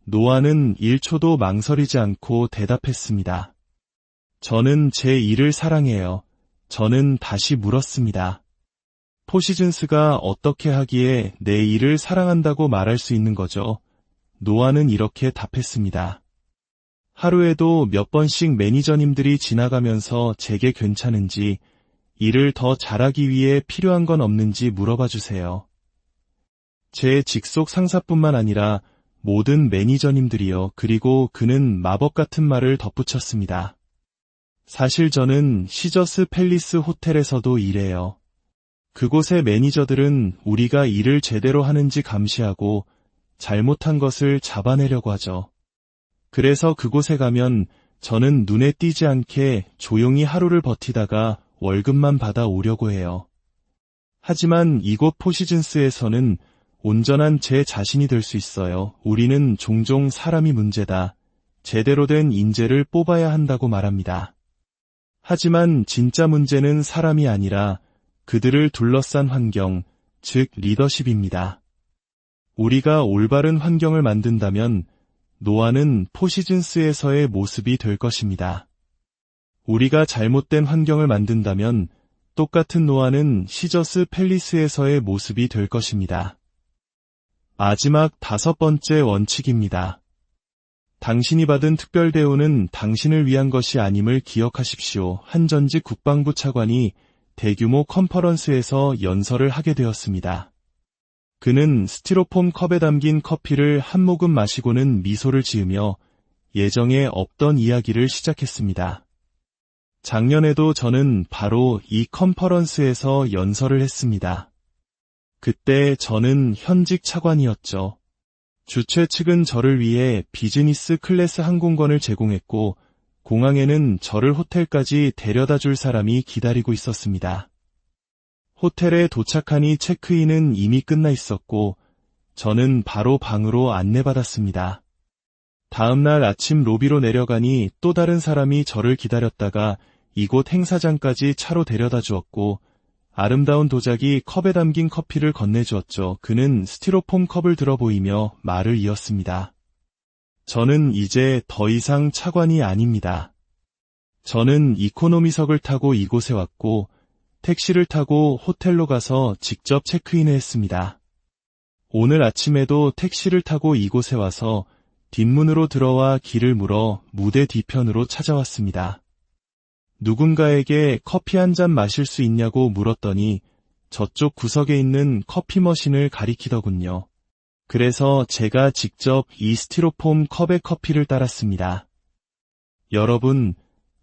노아는 1초도 망설이지 않고 대답했습니다. 저는 제 일을 사랑해요. 저는 다시 물었습니다. 포시즌스가 어떻게 하기에 내 일을 사랑한다고 말할 수 있는 거죠? 노아는 이렇게 답했습니다. 하루에도 몇 번씩 매니저님들이 지나가면서 제게 괜찮은지, 일을 더 잘하기 위해 필요한 건 없는지 물어봐 주세요. 제 직속 상사뿐만 아니라 모든 매니저님들이요. 그리고 그는 마법 같은 말을 덧붙였습니다. 사실 저는 시저스 팰리스 호텔에서도 일해요. 그곳의 매니저들은 우리가 일을 제대로 하는지 감시하고 잘못한 것을 잡아내려고 하죠. 그래서 그곳에 가면 저는 눈에 띄지 않게 조용히 하루를 버티다가 월급만 받아 오려고 해요. 하지만 이곳 포시즌스에서는 온전한 제 자신이 될 수 있어요. 우리는 종종 사람이 문제다. 제대로 된 인재를 뽑아야 한다고 말합니다. 하지만 진짜 문제는 사람이 아니라 그들을 둘러싼 환경, 즉 리더십입니다. 우리가 올바른 환경을 만든다면 노아는 포시즌스에서의 모습이 될 것입니다. 우리가 잘못된 환경을 만든다면 똑같은 노아는 시저스 팰리스에서의 모습이 될 것입니다. 마지막 5번째 원칙입니다. 당신이 받은 특별 대우는 당신을 위한 것이 아님을 기억하십시오. 한 전직 국방부 차관이 대규모 컨퍼런스에서 연설을 하게 되었습니다. 그는 스티로폼 컵에 담긴 커피를 한 모금 마시고는 미소를 지으며 예정에 없던 이야기를 시작했습니다. 작년에도 저는 바로 이 컨퍼런스에서 연설을 했습니다. 그때 저는 현직 차관이었죠. 주최 측은 저를 위해 비즈니스 클래스 항공권을 제공했고 공항에는 저를 호텔까지 데려다 줄 사람이 기다리고 있었습니다. 호텔에 도착하니 체크인은 이미 끝나 있었고 저는 바로 방으로 안내받았습니다. 다음 날 아침 로비로 내려가니 또 다른 사람이 저를 기다렸다가 이곳 행사장까지 차로 데려다 주었고 아름다운 도자기 컵에 담긴 커피를 건네주었죠. 그는 스티로폼 컵을 들어 보이며 말을 이었습니다. 저는 이제 더 이상 차관이 아닙니다. 저는 이코노미석을 타고 이곳에 왔고 택시를 타고 호텔로 가서 직접 체크인을 했습니다. 오늘 아침에도 택시를 타고 이곳에 와서 뒷문으로 들어와 길을 물어 무대 뒤편으로 찾아왔습니다. 누군가에게 커피 한 잔 마실 수 있냐고 물었더니 저쪽 구석에 있는 커피 머신을 가리키더군요. 그래서 제가 직접 이 스티로폼 컵에 커피를 따랐습니다. 여러분,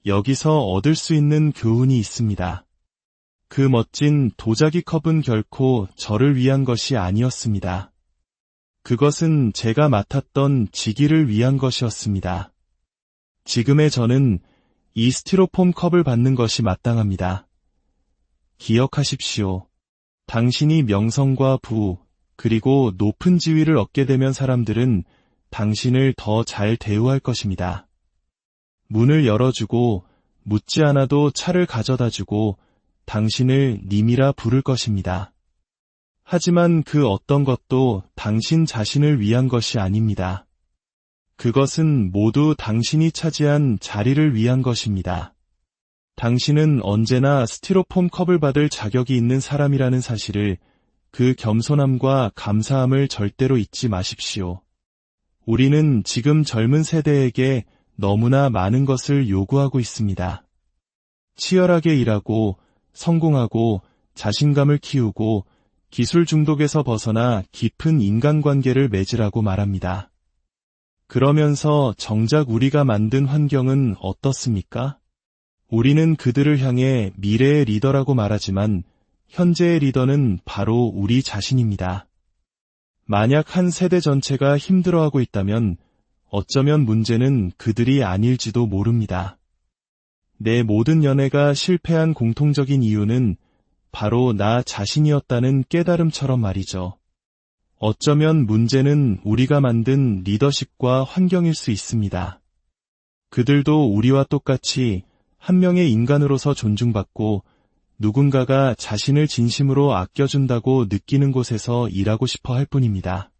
여기서 얻을 수 있는 교훈이 있습니다. 그 멋진 도자기 컵은 결코 저를 위한 것이 아니었습니다. 그것은 제가 맡았던 직위를 위한 것이었습니다. 지금의 저는 이 스티로폼 컵을 받는 것이 마땅합니다. 기억하십시오. 당신이 명성과 부, 그리고 높은 지위를 얻게 되면 사람들은 당신을 더 잘 대우할 것입니다. 문을 열어주고 묻지 않아도 차를 가져다주고 당신을 님이라 부를 것입니다. 하지만 그 어떤 것도 당신 자신을 위한 것이 아닙니다. 그것은 모두 당신이 차지한 자리를 위한 것입니다. 당신은 언제나 스티로폼 컵을 받을 자격이 있는 사람이라는 사실을, 그 겸손함과 감사함을 절대로 잊지 마십시오. 우리는 지금 젊은 세대에게 너무나 많은 것을 요구하고 있습니다. 치열하게 일하고 성공하고 자신감을 키우고 기술 중독에서 벗어나 깊은 인간관계를 맺으라고 말합니다. 그러면서 정작 우리가 만든 환경은 어떻습니까? 우리는 그들을 향해 미래의 리더라고 말하지만 현재의 리더는 바로 우리 자신입니다. 만약 한 세대 전체가 힘들어하고 있다면 어쩌면 문제는 그들이 아닐지도 모릅니다. 내 모든 연애가 실패한 공통적인 이유는 바로 나 자신이었다는 깨달음처럼 말이죠. 어쩌면 문제는 우리가 만든 리더십과 환경일 수 있습니다. 그들도 우리와 똑같이 한 명의 인간으로서 존중받고 누군가가 자신을 진심으로 아껴준다고 느끼는 곳에서 일하고 싶어 할 뿐입니다.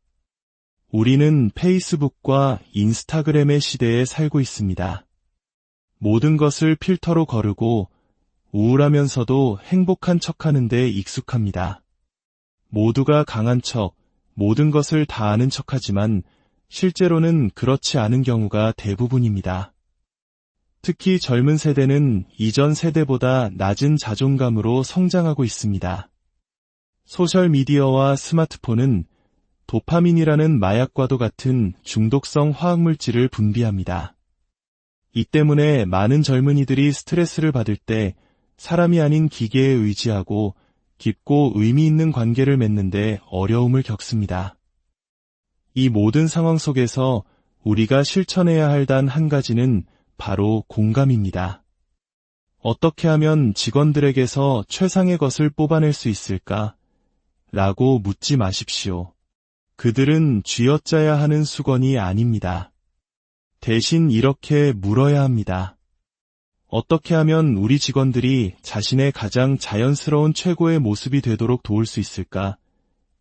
우리는 페이스북과 인스타그램의 시대에 살고 있습니다. 모든 것을 필터로 거르고 우울하면서도 행복한 척하는 데 익숙합니다. 모두가 강한 척, 모든 것을 다 아는 척하지만 실제로는 그렇지 않은 경우가 대부분입니다. 특히 젊은 세대는 이전 세대보다 낮은 자존감으로 성장하고 있습니다. 소셜미디어와 스마트폰은 도파민이라는 마약과도 같은 중독성 화학물질을 분비합니다. 이 때문에 많은 젊은이들이 스트레스를 받을 때 사람이 아닌 기계에 의지하고 깊고 의미 있는 관계를 맺는데 어려움을 겪습니다. 이 모든 상황 속에서 우리가 실천해야 할 단 한 가지는 바로 공감입니다. 어떻게 하면 직원들에게서 최상의 것을 뽑아낼 수 있을까? 라고 묻지 마십시오. 그들은 쥐어짜야 하는 수건이 아닙니다. 대신 이렇게 물어야 합니다. 어떻게 하면 우리 직원들이 자신의 가장 자연스러운 최고의 모습이 되도록 도울 수 있을까?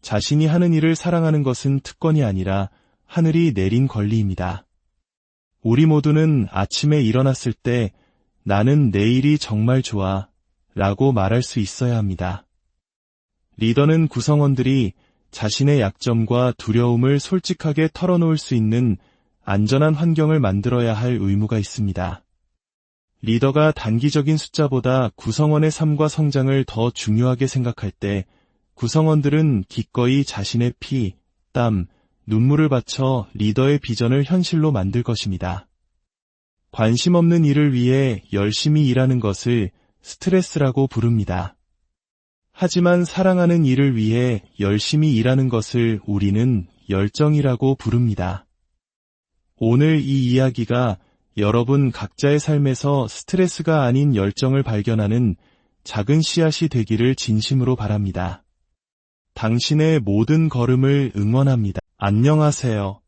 자신이 하는 일을 사랑하는 것은 특권이 아니라 하늘이 내린 권리입니다. 우리 모두는 아침에 일어났을 때 나는 내일이 정말 좋아 라고 말할 수 있어야 합니다. 리더는 구성원들이 자신의 약점과 두려움을 솔직하게 털어놓을 수 있는 안전한 환경을 만들어야 할 의무가 있습니다. 리더가 단기적인 숫자보다 구성원의 삶과 성장을 더 중요하게 생각할 때 구성원들은 기꺼이 자신의 피, 땀, 눈물을 바쳐 리더의 비전을 현실로 만들 것입니다. 관심 없는 일을 위해 열심히 일하는 것을 스트레스라고 부릅니다. 하지만 사랑하는 일을 위해 열심히 일하는 것을 우리는 열정이라고 부릅니다. 오늘 이 이야기가 여러분 각자의 삶에서 스트레스가 아닌 열정을 발견하는 작은 씨앗이 되기를 진심으로 바랍니다. 당신의 모든 걸음을 응원합니다. 안녕하세요.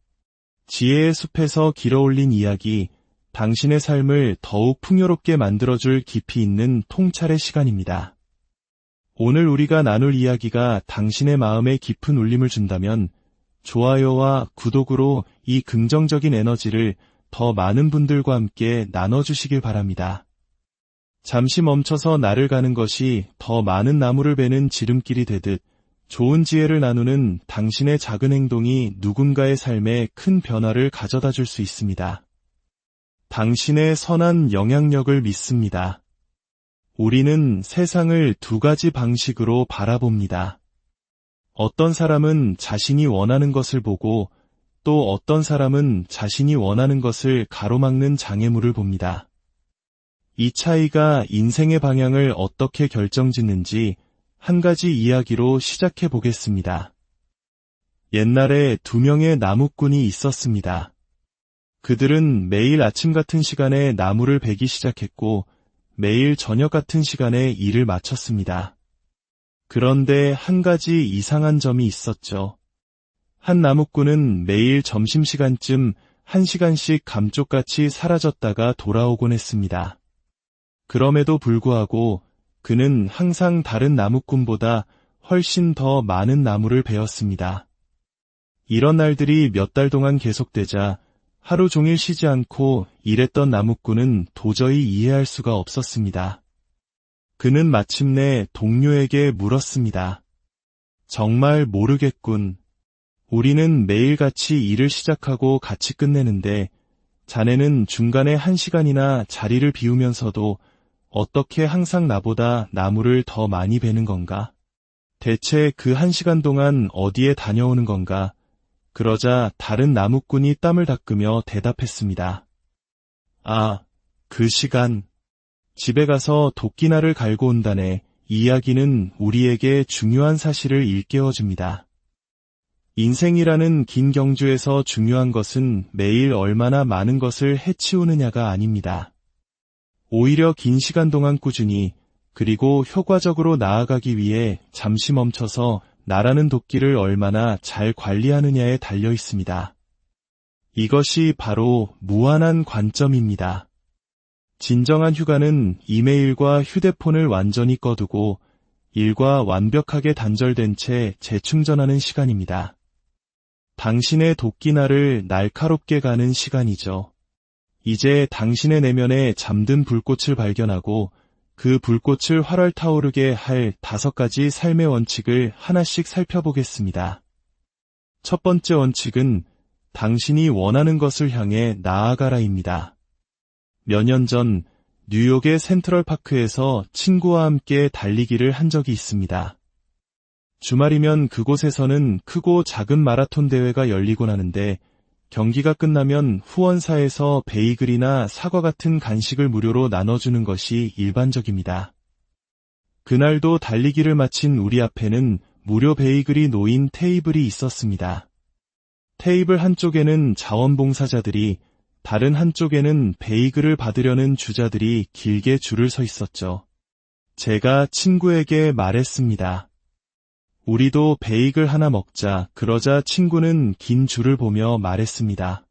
지혜의 숲에서 길어올린 이야기, 당신의 삶을 더욱 풍요롭게 만들어줄 깊이 있는 통찰의 시간입니다. 오늘 우리가 나눌 이야기가 당신의 마음에 깊은 울림을 준다면 좋아요와 구독으로 이 긍정적인 에너지를 더 많은 분들과 함께 나눠주시길 바랍니다. 잠시 멈춰서 나를 가는 것이 더 많은 나무를 베는 지름길이 되듯 좋은 지혜를 나누는 당신의 작은 행동이 누군가의 삶에 큰 변화를 가져다 줄 수 있습니다. 당신의 선한 영향력을 믿습니다. 우리는 세상을 두 가지 방식으로 바라봅니다. 어떤 사람은 자신이 원하는 것을 보고 또 어떤 사람은 자신이 원하는 것을 가로막는 장애물을 봅니다. 이 차이가 인생의 방향을 어떻게 결정짓는지 한 가지 이야기로 시작해 보겠습니다. 옛날에 두 명의 나무꾼이 있었습니다. 그들은 매일 아침 같은 시간에 나무를 베기 시작했고 매일 저녁 같은 시간에 일을 마쳤습니다. 그런데 한 가지 이상한 점이 있었죠. 한 나무꾼은 매일 점심시간쯤 1시간씩 감쪽같이 사라졌다가 돌아오곤 했습니다. 그럼에도 불구하고 그는 항상 다른 나무꾼보다 훨씬 더 많은 나무를 베었습니다. 이런 날들이 몇 달 동안 계속되자 하루 종일 쉬지 않고 일했던 나무꾼은 도저히 이해할 수가 없었습니다. 그는 마침내 동료에게 물었습니다. 정말 모르겠군. 우리는 매일 같이 일을 시작하고 같이 끝내는데 자네는 중간에 1시간이나 자리를 비우면서도 어떻게 항상 나보다 나무를 더 많이 베는 건가? 대체 그 1시간 동안 어디에 다녀오는 건가? 그러자 다른 나무꾼이 땀을 닦으며 대답했습니다. 아, 그 시간. 집에 가서 도끼날을 갈고 온다네. 이 이야기는 우리에게 중요한 사실을 일깨워줍니다. 인생이라는 긴 경주에서 중요한 것은 매일 얼마나 많은 것을 해치우느냐가 아닙니다. 오히려 긴 시간 동안 꾸준히 그리고 효과적으로 나아가기 위해 잠시 멈춰서 나라는 도끼를 얼마나 잘 관리하느냐에 달려 있습니다. 이것이 바로 무한한 관점입니다. 진정한 휴가는 이메일과 휴대폰을 완전히 꺼두고 일과 완벽하게 단절된 채 재충전하는 시간입니다. 당신의 도끼날을 날카롭게 가는 시간이죠. 이제 당신의 내면에 잠든 불꽃을 발견하고 그 불꽃을 활활 타오르게 할 5가지 삶의 원칙을 하나씩 살펴보겠습니다. 첫 번째 원칙은 당신이 원하는 것을 향해 나아가라입니다. 몇 년 전 뉴욕의 센트럴파크에서 친구와 함께 달리기를 한 적이 있습니다. 주말이면 그곳에서는 크고 작은 마라톤 대회가 열리곤 하는데 경기가 끝나면 후원사에서 베이글이나 사과 같은 간식을 무료로 나눠주는 것이 일반적입니다. 그날도 달리기를 마친 우리 앞에는 무료 베이글이 놓인 테이블이 있었습니다. 테이블 한쪽에는 자원봉사자들이, 다른 한쪽에는 베이글을 받으려는 주자들이 길게 줄을 서 있었죠. 제가 친구에게 말했습니다. 우리도 베이글 하나 먹자. 그러자 친구는 긴 줄을 보며 말했습니다.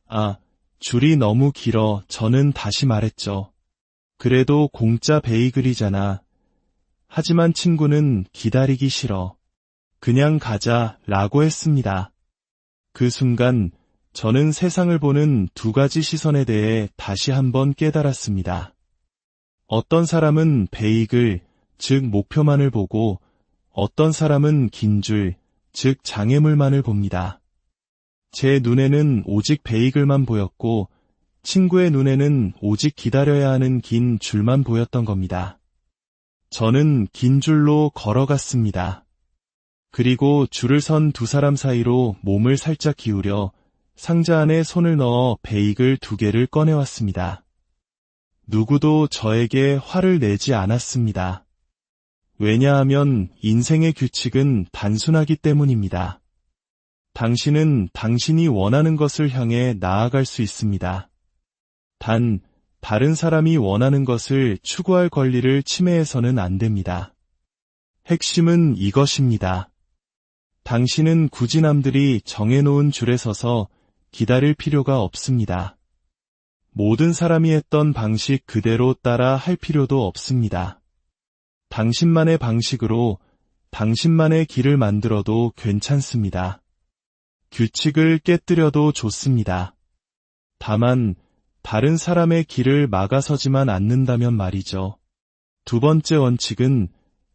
아, 줄이 너무 길어. 저는 다시 말했죠. 그래도 공짜 베이글이잖아. 하지만 친구는 기다리기 싫어. 그냥 가자 라고 했습니다. 그 순간 저는 세상을 보는 2가지 시선에 대해 다시 한번 깨달았습니다. 어떤 사람은 베이글, 즉 목표만을 보고 어떤 사람은 긴 줄, 즉 장애물만을 봅니다. 제 눈에는 오직 베이글만 보였고 친구의 눈에는 오직 기다려야 하는 긴 줄만 보였던 겁니다. 저는 긴 줄로 걸어갔습니다. 그리고 줄을 선 2사람 사이로 몸을 살짝 기울여 상자 안에 손을 넣어 베이글 2개를 꺼내왔습니다. 누구도 저에게 화를 내지 않았습니다. 왜냐하면 인생의 규칙은 단순하기 때문입니다. 당신은 당신이 원하는 것을 향해 나아갈 수 있습니다. 단, 다른 사람이 원하는 것을 추구할 권리를 침해해서는 안 됩니다. 핵심은 이것입니다. 당신은 굳이 남들이 정해놓은 줄에 서서 기다릴 필요가 없습니다. 모든 사람이 했던 방식 그대로 따라 할 필요도 없습니다. 당신만의 방식으로 당신만의 길을 만들어도 괜찮습니다. 규칙을 깨뜨려도 좋습니다. 다만 다른 사람의 길을 막아서지만 않는다면 말이죠. 2번째 원칙은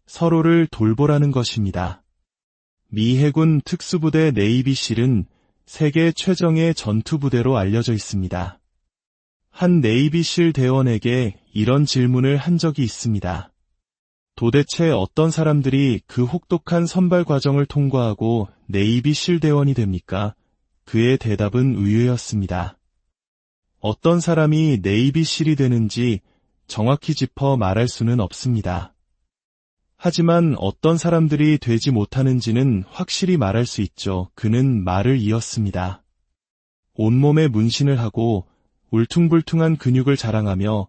서로를 돌보라는 것입니다. 미 해군 특수부대 네이비실은 세계 최정예 전투부대로 알려져 있습니다. 한 네이비실 대원에게 이런 질문을 한 적이 있습니다. 도대체 어떤 사람들이 그 혹독한 선발 과정을 통과하고 네이비실 대원이 됩니까? 그의 대답은 의외였습니다. 어떤 사람이 네이비실이 되는지 정확히 짚어 말할 수는 없습니다. 하지만 어떤 사람들이 되지 못하는지는 확실히 말할 수 있죠. 그는 말을 이었습니다. 온몸에 문신을 하고 울퉁불퉁한 근육을 자랑하며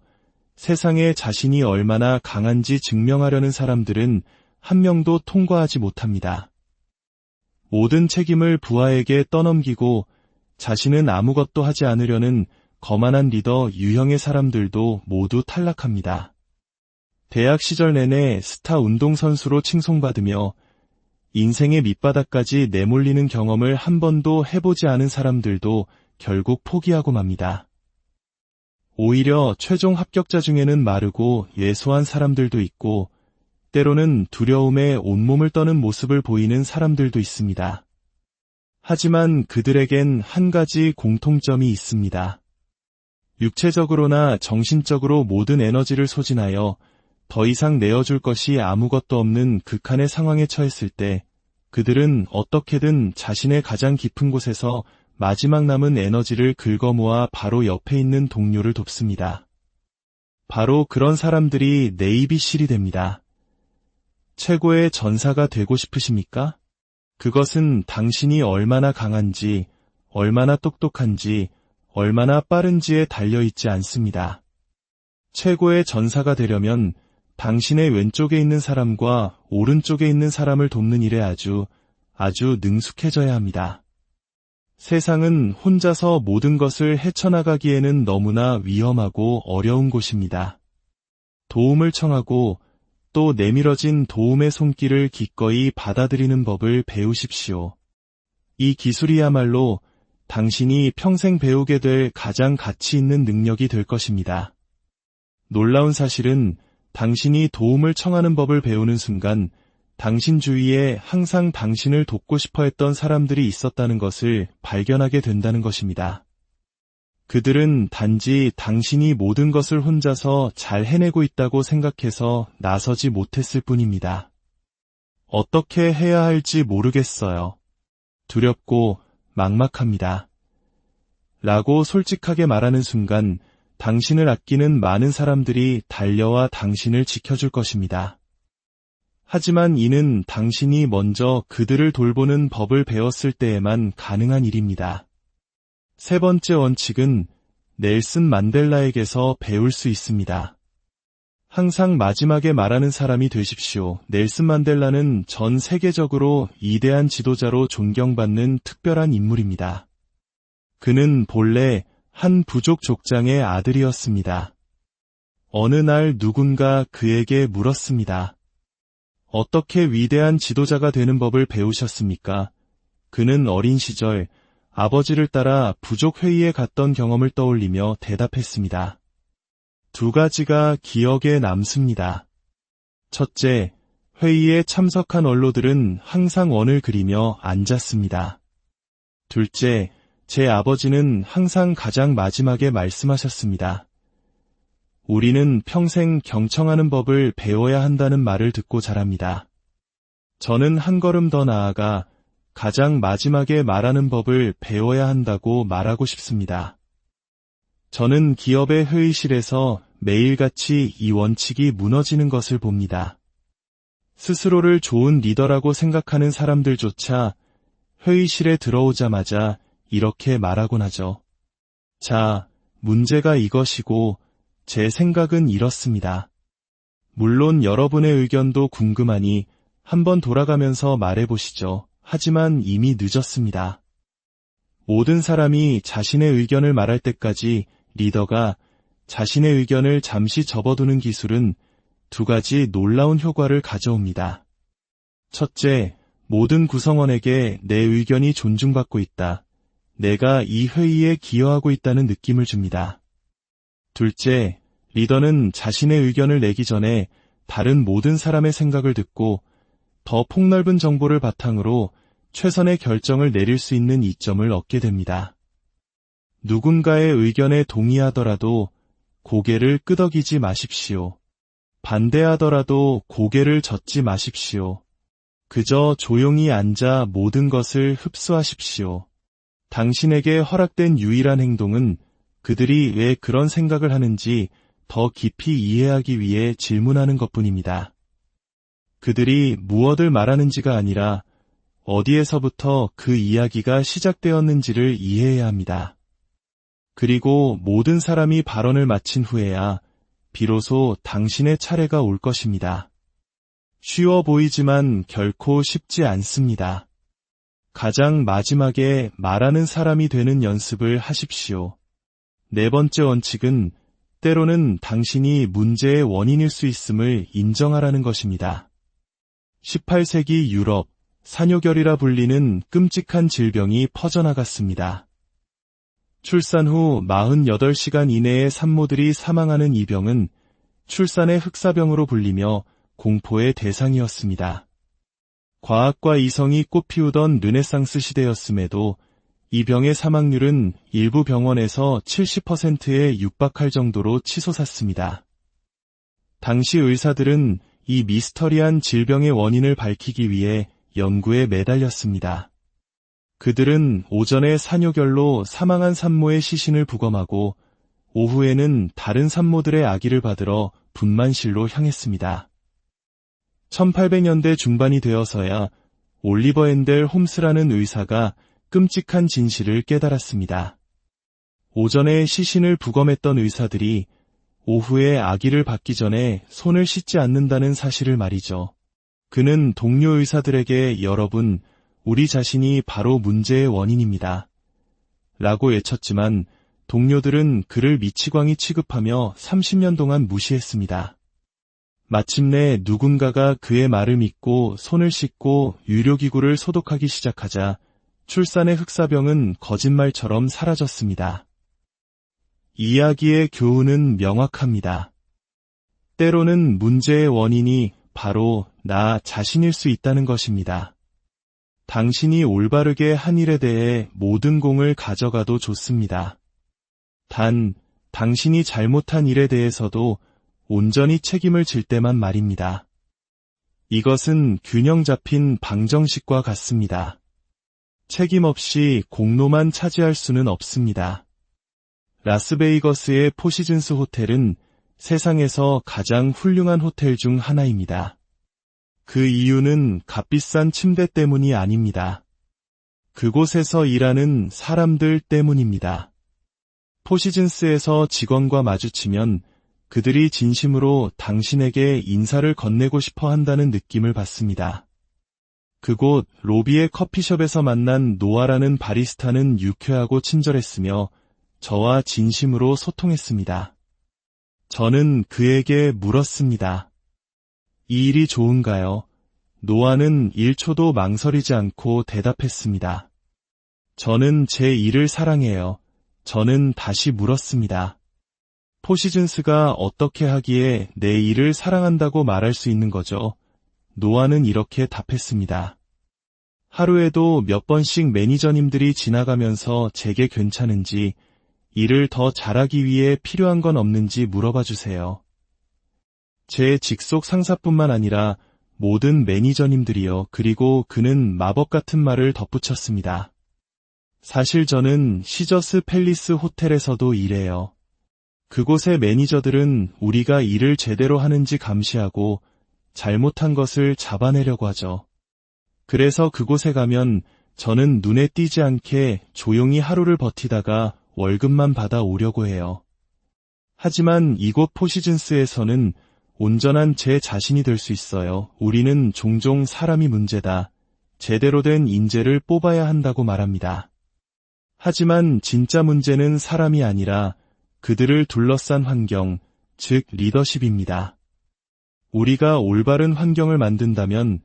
세상에 자신이 얼마나 강한지 증명하려는 사람들은 한 명도 통과하지 못합니다. 모든 책임을 부하에게 떠넘기고 자신은 아무것도 하지 않으려는 거만한 리더 유형의 사람들도 모두 탈락합니다. 대학 시절 내내 스타 운동선수로 칭송받으며 인생의 밑바닥까지 내몰리는 경험을 한 번도 해보지 않은 사람들도 결국 포기하고 맙니다. 오히려 최종 합격자 중에는 마르고 예소한 사람들도 있고 때로는 두려움에 온몸을 떠는 모습을 보이는 사람들도 있습니다. 하지만 그들에겐 한 가지 공통점이 있습니다. 육체적으로나 정신적으로 모든 에너지를 소진하여 더 이상 내어줄 것이 아무것도 없는 극한의 상황에 처했을 때 그들은 어떻게든 자신의 가장 깊은 곳에서 마지막 남은 에너지를 긁어모아 바로 옆에 있는 동료를 돕습니다. 바로 그런 사람들이 네이비실이 됩니다. 최고의 전사가 되고 싶으십니까? 그것은 당신이 얼마나 강한지, 얼마나 똑똑한지, 얼마나 빠른지에 달려있지 않습니다. 최고의 전사가 되려면 당신의 왼쪽에 있는 사람과 오른쪽에 있는 사람을 돕는 일에 아주 능숙해져야 합니다. 세상은 혼자서 모든 것을 헤쳐나가기에는 너무나 위험하고 어려운 곳입니다. 도움을 청하고 또 내밀어진 도움의 손길을 기꺼이 받아들이는 법을 배우십시오. 이 기술이야말로 당신이 평생 배우게 될 가장 가치 있는 능력이 될 것입니다. 놀라운 사실은 당신이 도움을 청하는 법을 배우는 순간 당신 주위에 항상 당신을 돕고 싶어 했던 사람들이 있었다는 것을 발견하게 된다는 것입니다. 그들은 단지 당신이 모든 것을 혼자서 잘 해내고 있다고 생각해서 나서지 못했을 뿐입니다. 어떻게 해야 할지 모르겠어요. 두렵고 막막합니다. 라고 솔직하게 말하는 순간 당신을 아끼는 많은 사람들이 달려와 당신을 지켜줄 것입니다. 하지만 이는 당신이 먼저 그들을 돌보는 법을 배웠을 때에만 가능한 일입니다. 세 번째 원칙은 넬슨 만델라에게서 배울 수 있습니다. 항상 마지막에 말하는 사람이 되십시오. 넬슨 만델라는 전 세계적으로 위대한 지도자로 존경받는 특별한 인물입니다. 그는 본래 한 부족 족장의 아들이었습니다. 어느 날 누군가 그에게 물었습니다. 어떻게 위대한 지도자가 되는 법을 배우셨습니까? 그는 어린 시절 아버지를 따라 부족회의에 갔던 경험을 떠올리며 대답했습니다. 두 가지가 기억에 남습니다. 첫째, 회의에 참석한 원로들은 항상 원을 그리며 앉았습니다. 둘째, 제 아버지는 항상 가장 마지막에 말씀하셨습니다. 우리는 평생 경청하는 법을 배워야 한다는 말을 듣고 자랍니다. 저는 한 걸음 더 나아가 가장 마지막에 말하는 법을 배워야 한다고 말하고 싶습니다. 저는 기업의 회의실에서 매일같이 이 원칙이 무너지는 것을 봅니다. 스스로를 좋은 리더라고 생각하는 사람들조차 회의실에 들어오자마자 이렇게 말하곤 하죠. 자, 문제가 이것이고 제 생각은 이렇습니다. 물론 여러분의 의견도 궁금하니 한번 돌아가면서 말해보시죠. 하지만 이미 늦었습니다. 모든 사람이 자신의 의견을 말할 때까지 리더가 자신의 의견을 잠시 접어두는 기술은 두 가지 놀라운 효과를 가져옵니다. 첫째, 모든 구성원에게 내 의견이 존중받고 있다. 내가 이 회의에 기여하고 있다는 느낌을 줍니다. 둘째, 리더는 자신의 의견을 내기 전에 다른 모든 사람의 생각을 듣고 더 폭넓은 정보를 바탕으로 최선의 결정을 내릴 수 있는 이점을 얻게 됩니다. 누군가의 의견에 동의하더라도 고개를 끄덕이지 마십시오. 반대하더라도 고개를 젓지 마십시오. 그저 조용히 앉아 모든 것을 흡수하십시오. 당신에게 허락된 유일한 행동은 그들이 왜 그런 생각을 하는지 더 깊이 이해하기 위해 질문하는 것뿐입니다. 그들이 무엇을 말하는지가 아니라 어디에서부터 그 이야기가 시작되었는지를 이해해야 합니다. 그리고 모든 사람이 발언을 마친 후에야 비로소 당신의 차례가 올 것입니다. 쉬워 보이지만 결코 쉽지 않습니다. 가장 마지막에 말하는 사람이 되는 연습을 하십시오. 네 번째 원칙은 때로는 당신이 문제의 원인일 수 있음을 인정하라는 것입니다. 18세기 유럽, 산요결이라 불리는 끔찍한 질병이 퍼져나갔습니다. 출산 후 48시간 이내에 산모들이 사망하는 이 병은 출산의 흑사병으로 불리며 공포의 대상이었습니다. 과학과 이성이 꽃피우던 르네상스 시대였음에도 이 병의 사망률은 일부 병원에서 70%에 육박할 정도로 치솟았습니다. 당시 의사들은 이 미스터리한 질병의 원인을 밝히기 위해 연구에 매달렸습니다. 그들은 오전에 산요결로 사망한 산모의 시신을 부검하고 오후에는 다른 산모들의 아기를 받으러 분만실로 향했습니다. 1800년대 중반이 되어서야 올리버 앤델 홈스라는 의사가 끔찍한 진실을 깨달았습니다. 오전에 시신을 부검했던 의사들이 오후에 아기를 받기 전에 손을 씻지 않는다는 사실을 말이죠. 그는 동료 의사들에게 여러분, 우리 자신이 바로 문제의 원인입니다. 라고 외쳤지만 동료들은 그를 미치광이 취급하며 30년 동안 무시했습니다. 마침내 누군가가 그의 말을 믿고 손을 씻고 유료기구를 소독하기 시작하자 출산의 흑사병은 거짓말처럼 사라졌습니다. 이야기의 교훈은 명확합니다. 때로는 문제의 원인이 바로 나 자신일 수 있다는 것입니다. 당신이 올바르게 한 일에 대해 모든 공을 가져가도 좋습니다. 단, 당신이 잘못한 일에 대해서도 온전히 책임을 질 때만 말입니다. 이것은 균형 잡힌 방정식과 같습니다. 책임 없이 공로만 차지할 수는 없습니다. 라스베이거스의 포시즌스 호텔은 세상에서 가장 훌륭한 호텔 중 하나입니다. 그 이유는 값비싼 침대 때문이 아닙니다. 그곳에서 일하는 사람들 때문입니다. 포시즌스에서 직원과 마주치면 그들이 진심으로 당신에게 인사를 건네고 싶어 한다는 느낌을 받습니다. 그곳 로비의 커피숍에서 만난 노아라는 바리스타는 유쾌하고 친절했으며 저와 진심으로 소통했습니다. 저는 그에게 물었습니다. 이 일이 좋은가요? 노아는 1초도 망설이지 않고 대답했습니다. 저는 제 일을 사랑해요. 저는 다시 물었습니다. 포시즌스가 어떻게 하기에 내 일을 사랑한다고 말할 수 있는 거죠? 노아는 이렇게 답했습니다. 하루에도 몇 번씩 매니저님들이 지나가면서 제게 괜찮은지, 일을 더 잘하기 위해 필요한 건 없는지 물어봐 주세요. 제 직속 상사뿐만 아니라 모든 매니저님들이요. 그리고 그는 마법 같은 말을 덧붙였습니다. 사실 저는 시저스 팰리스 호텔에서도 일해요. 그곳의 매니저들은 우리가 일을 제대로 하는지 감시하고 잘못한 것을 잡아내려고 하죠. 그래서 그곳에 가면 저는 눈에 띄지 않게 조용히 하루를 버티다가 월급만 받아 오려고 해요. 하지만 이곳 포시즌스에서는 온전한 제 자신이 될 수 있어요. 우리는 종종 사람이 문제다. 제대로 된 인재를 뽑아야 한다고 말합니다. 하지만 진짜 문제는 사람이 아니라 그들을 둘러싼 환경, 즉 리더십입니다. 우리가 올바른 환경을 만든다면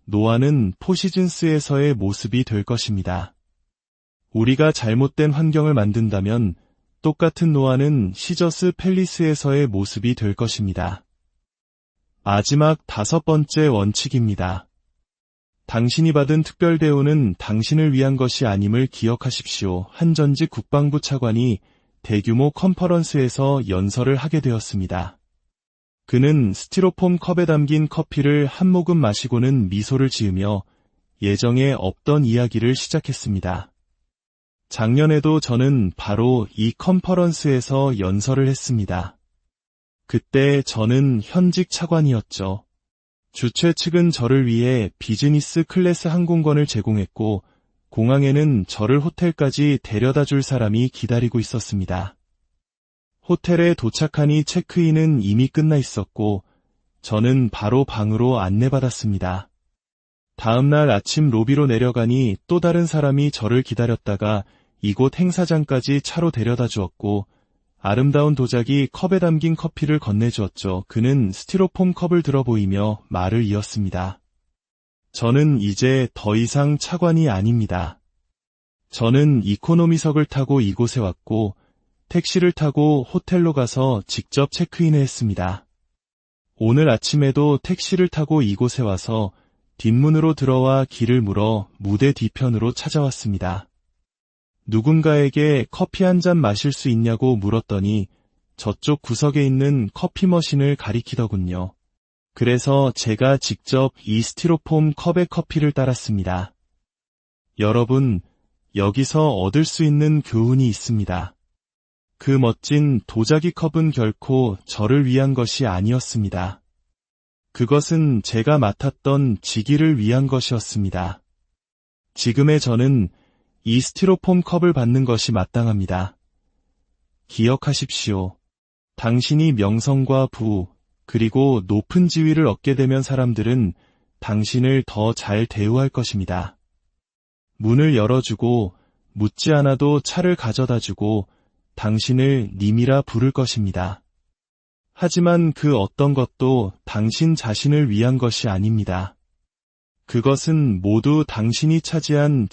노아는 포시즌스에서의 모습이 될 것입니다. 우리가 잘못된 환경을 만든다면 똑같은 노아는 시저스 팰리스에서의 모습이 될 것입니다. 마지막 5번째 원칙입니다. 당신이 받은 특별 대우는 당신을 위한 것이 아님을 기억하십시오. 한 전직 국방부 차관이 대규모 컨퍼런스에서 연설을 하게 되었습니다. 그는 스티로폼 컵에 담긴 커피를 한 모금 마시고는 미소를 지으며 예정에 없던 이야기를 시작했습니다. 작년에도 저는 바로 이 컨퍼런스에서 연설을 했습니다. 그때 저는 현직 차관이었죠. 주최 측은 저를 위해 비즈니스 클래스 항공권을 제공했고 공항에는 저를 호텔까지 데려다 줄 사람이 기다리고 있었습니다. 호텔에 도착하니 체크인은 이미 끝나 있었고 저는 바로 방으로 안내받았습니다. 다음날 아침 로비로 내려가니 또 다른 사람이 저를 기다렸다가 이곳 행사장까지 차로 데려다 주었고 아름다운 도자기 컵에 담긴 커피를 건네주었죠. 그는 스티로폼 컵을 들어 보이며 말을 이었습니다. 저는 이제 더 이상 차관이 아닙니다. 저는 이코노미석을 타고 이곳에 왔고 택시를 타고 호텔로 가서 직접 체크인을 했습니다. 오늘 아침에도 택시를 타고 이곳에 와서 뒷문으로 들어와 길을 물어 무대 뒤편으로 찾아왔습니다. 누군가에게 커피 한 잔 마실 수 있냐고 물었더니 저쪽 구석에 있는 커피 머신을 가리키더군요. 그래서 제가 직접 이 스티로폼 컵에 커피를 따랐습니다. 여러분, 여기서 얻을 수 있는 교훈이 있습니다. 그 멋진 도자기 컵은 결코 저를 위한 것이 아니었습니다. 그것은 제가 맡았던 직위를 위한 것이었습니다. 지금의 저는 이 스티로폼 컵을 받는 것이 마땅합니다. 기억하십시오. 당신이 명성과 부, 그리고 높은 지위를 얻게 되면 사람들은 당신을 더 잘 대우할 것입니다. 문을 열어주고 묻지 않아도 차를 가져다 주고 당신을 님이라 부를 것입니다. 하지만 그 어떤 것도 당신 자신을 위한 것이 아닙니다. 그것은 모두 당신이 차지한